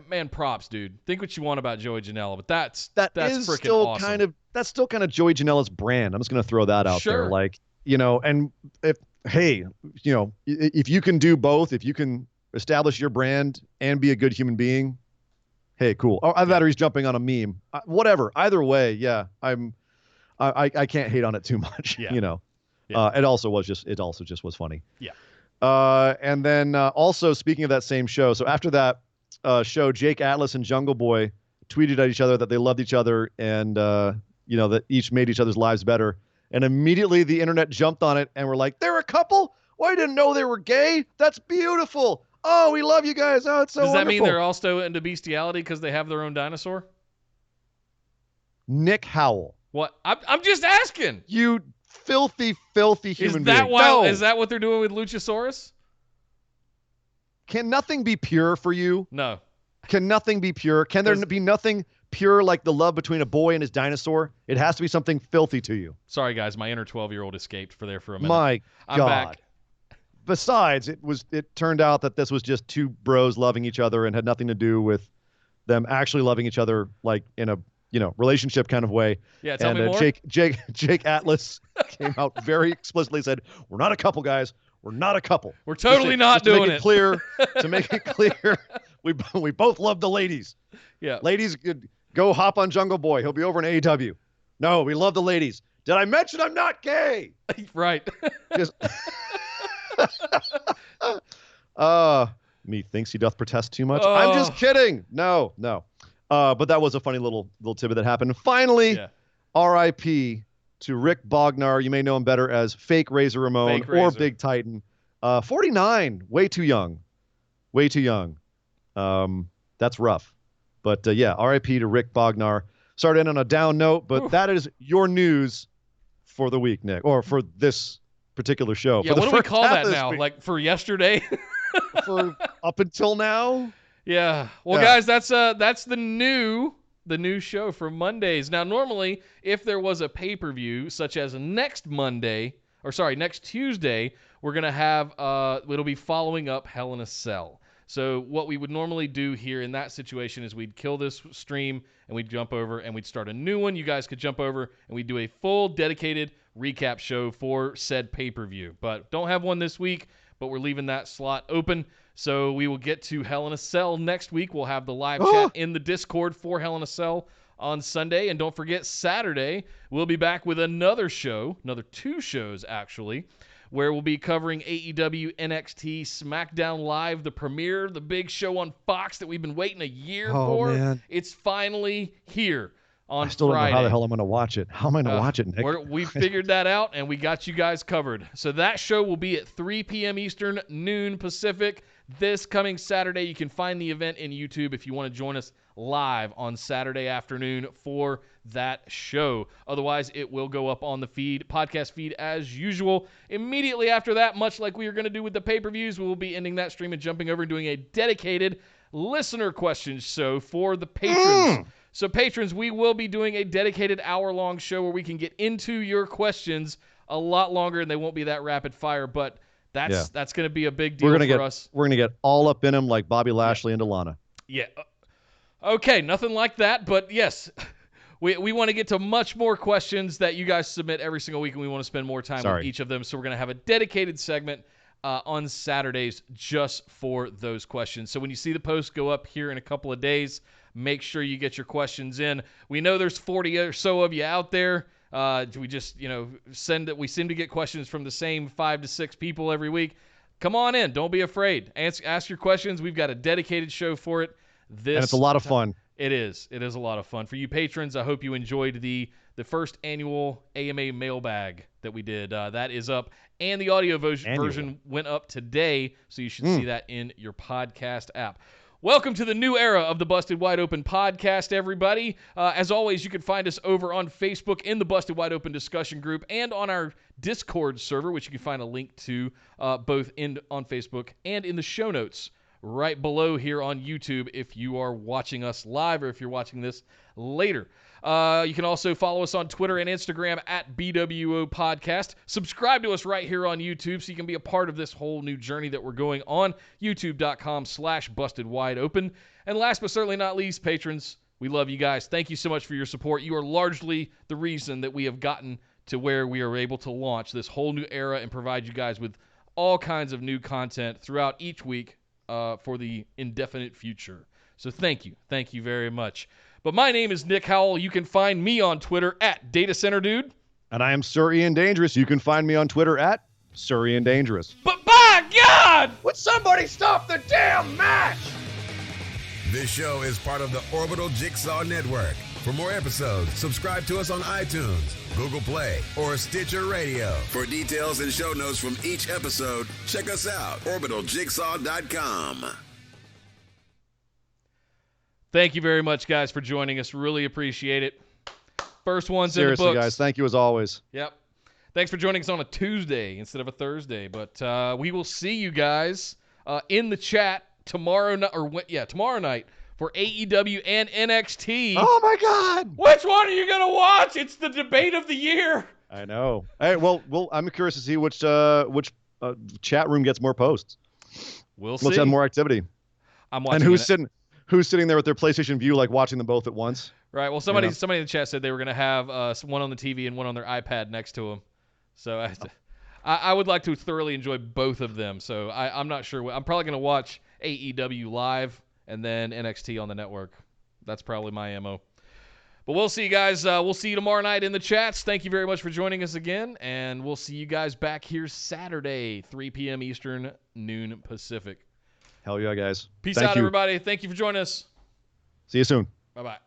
Man, props, dude. Think what you want about Joey Janela, but that's freaking awesome. That's still kind of Joey Janela's brand. I'm just going to throw that out there. Like, and if you can do both, if you can establish your brand and be a good human being, hey, cool. Or either that or he's jumping on a meme. Whatever. Either way, yeah, I can't hate on it too much. Yeah. You know. Yeah. It also just was funny. Yeah. And then also speaking of that same show, so after that show, Jake Atlas and Jungle Boy tweeted at each other that they loved each other and that each made each other's lives better. And immediately the internet jumped on it and were like, "They're a couple? Well, I didn't know they were gay. That's beautiful. Oh, we love you guys. Oh, it's so Does that wonderful." mean they're also into bestiality because they have their own dinosaur? Nick Howell. What? I'm just asking. You filthy, filthy human being. No. Is that what they're doing with Luchasaurus? Can nothing be pure for you? No. Can nothing be pure? Can there be nothing pure like the love between a boy and his dinosaur? It has to be something filthy to you. Sorry, guys. My inner 12-year-old escaped for a minute. My I'm God. back. Besides, it turned out that this was just two bros loving each other and had nothing to do with them actually loving each other like in a relationship kind of way. Yeah, tell me more. Jake Atlas came out very explicitly and said, "We're not a couple, guys. We're not a couple. We're totally not doing it." To make it clear, we both love the ladies. Yeah. Ladies, go hop on Jungle Boy. He'll be over in AEW. No, we love the ladies. Did I mention I'm not gay? Right. Just methinks he doth protest too much. I'm just kidding. No. But that was a funny little tidbit that happened. And finally, R.I.P. to Rick Bognar. You may know him better as Fake Razor Ramon or Big Titan. 49, way too young. Way too young. That's rough. But R.I.P. to Rick Bognar. Started on a down note, but that is your news for the week, Nick, or for this particular show. Yeah, what do we call that now? Week. Like for yesterday? For up until now? Yeah. Well, guys, that's the new show for Mondays. Now, normally, if there was a pay-per-view, such as next Tuesday, we're going to have, it'll be following up Hell in a Cell. So what we would normally do here in that situation is we'd kill this stream and we'd jump over and we'd start a new one. You guys could jump over and we'd do a full dedicated recap show for said pay-per-view. But don't have one this week, but we're leaving that slot open. So we will get to Hell in a Cell next week. We'll have the live chat in the Discord for Hell in a Cell on Sunday. And don't forget, Saturday, we'll be back with another show, another 2 shows actually, where we'll be covering AEW, NXT, SmackDown Live, the premiere, the big show on Fox that we've been waiting a year for. Man. It's finally here on Friday. I still don't know how the hell I'm going to watch it. How am I going to watch it, Nick? We figured that out, and we got you guys covered. So that show will be at 3 p.m. Eastern, noon Pacific. This coming Saturday, you can find the event in YouTube if you want to join us live on Saturday afternoon for that show. Otherwise, it will go up on the podcast feed as usual. Immediately after that, much like we are going to do with the pay-per-views, we will be ending that stream and jumping over and doing a dedicated listener questions show for the patrons. So patrons, we will be doing a dedicated hour-long show where we can get into your questions a lot longer, and they won't be that rapid fire, but that's going to be a big deal for us. We're going to get all up in them like Bobby Lashley and Alana. Yeah. Okay, nothing like that, but yes, we want to get to much more questions that you guys submit every single week, and we want to spend more time with each of them. So we're going to have a dedicated segment on Saturdays just for those questions. So when you see the post go up here in a couple of days, make sure you get your questions in. We know there's 40 or so of you out there. We just, we seem to get questions from the same 5 to 6 people every week. Come on in. Don't be afraid. Ask your questions. We've got a dedicated show for it. And it's a lot of fun. It is. It is a lot of fun. For you patrons, I hope you enjoyed the first annual AMA mailbag that we did. That is up. And the audio version went up today, so you should see that in your podcast app. Welcome to the new era of the Busted Wide Open podcast, everybody. As always, you can find us over on Facebook in the Busted Wide Open discussion group and on our Discord server, which you can find a link to both on Facebook and in the show notes right below here on YouTube if you are watching us live or if you're watching this later. You can also follow us on Twitter and Instagram at BWO Podcast. Subscribe to us right here on YouTube so you can be a part of this whole new journey that we're going on. YouTube.com/BustedWideOpen. And last but certainly not least, patrons, we love you guys. Thank you so much for your support. You are largely the reason that we have gotten to where we are able to launch this whole new era and provide you guys with all kinds of new content throughout each week for the indefinite future. So thank you. Thank you very much. But my name is Nick Howell. You can find me on Twitter at DataCenterDude. And I am Sir Ian Dangerous. You can find me on Twitter at Sir Ian Dangerous. But by God! Would somebody stop the damn match? This show is part of the Orbital Jigsaw Network. For more episodes, subscribe to us on iTunes, Google Play, or Stitcher Radio. For details and show notes from each episode, check us out, orbitaljigsaw.com. Thank you very much, guys, for joining us. Really appreciate it. First one's in the books. Seriously, guys, thank you as always. Yep. Thanks for joining us on a Tuesday instead of a Thursday. But we will see you guys in the chat tomorrow night for AEW and NXT. Oh my God! Which one are you gonna watch? It's the debate of the year. I know. Hey, well, I'm curious to see which chat room gets more posts. We'll see. Let's have more activity. I'm watching. And who's sitting there with their PlayStation View, like watching them both at once? Right. Well, somebody in the chat said they were gonna have one on the TV and one on their iPad next to them. So I would like to thoroughly enjoy both of them. So I'm not sure. I'm probably gonna watch AEW live and then NXT on the network. That's probably my MO. But we'll see you guys. We'll see you tomorrow night in the chats. Thank you very much for joining us again. And we'll see you guys back here Saturday, 3 p.m. Eastern, noon Pacific. Hell yeah, guys. Peace out, everybody. Thank you for joining us. See you soon. Bye-bye.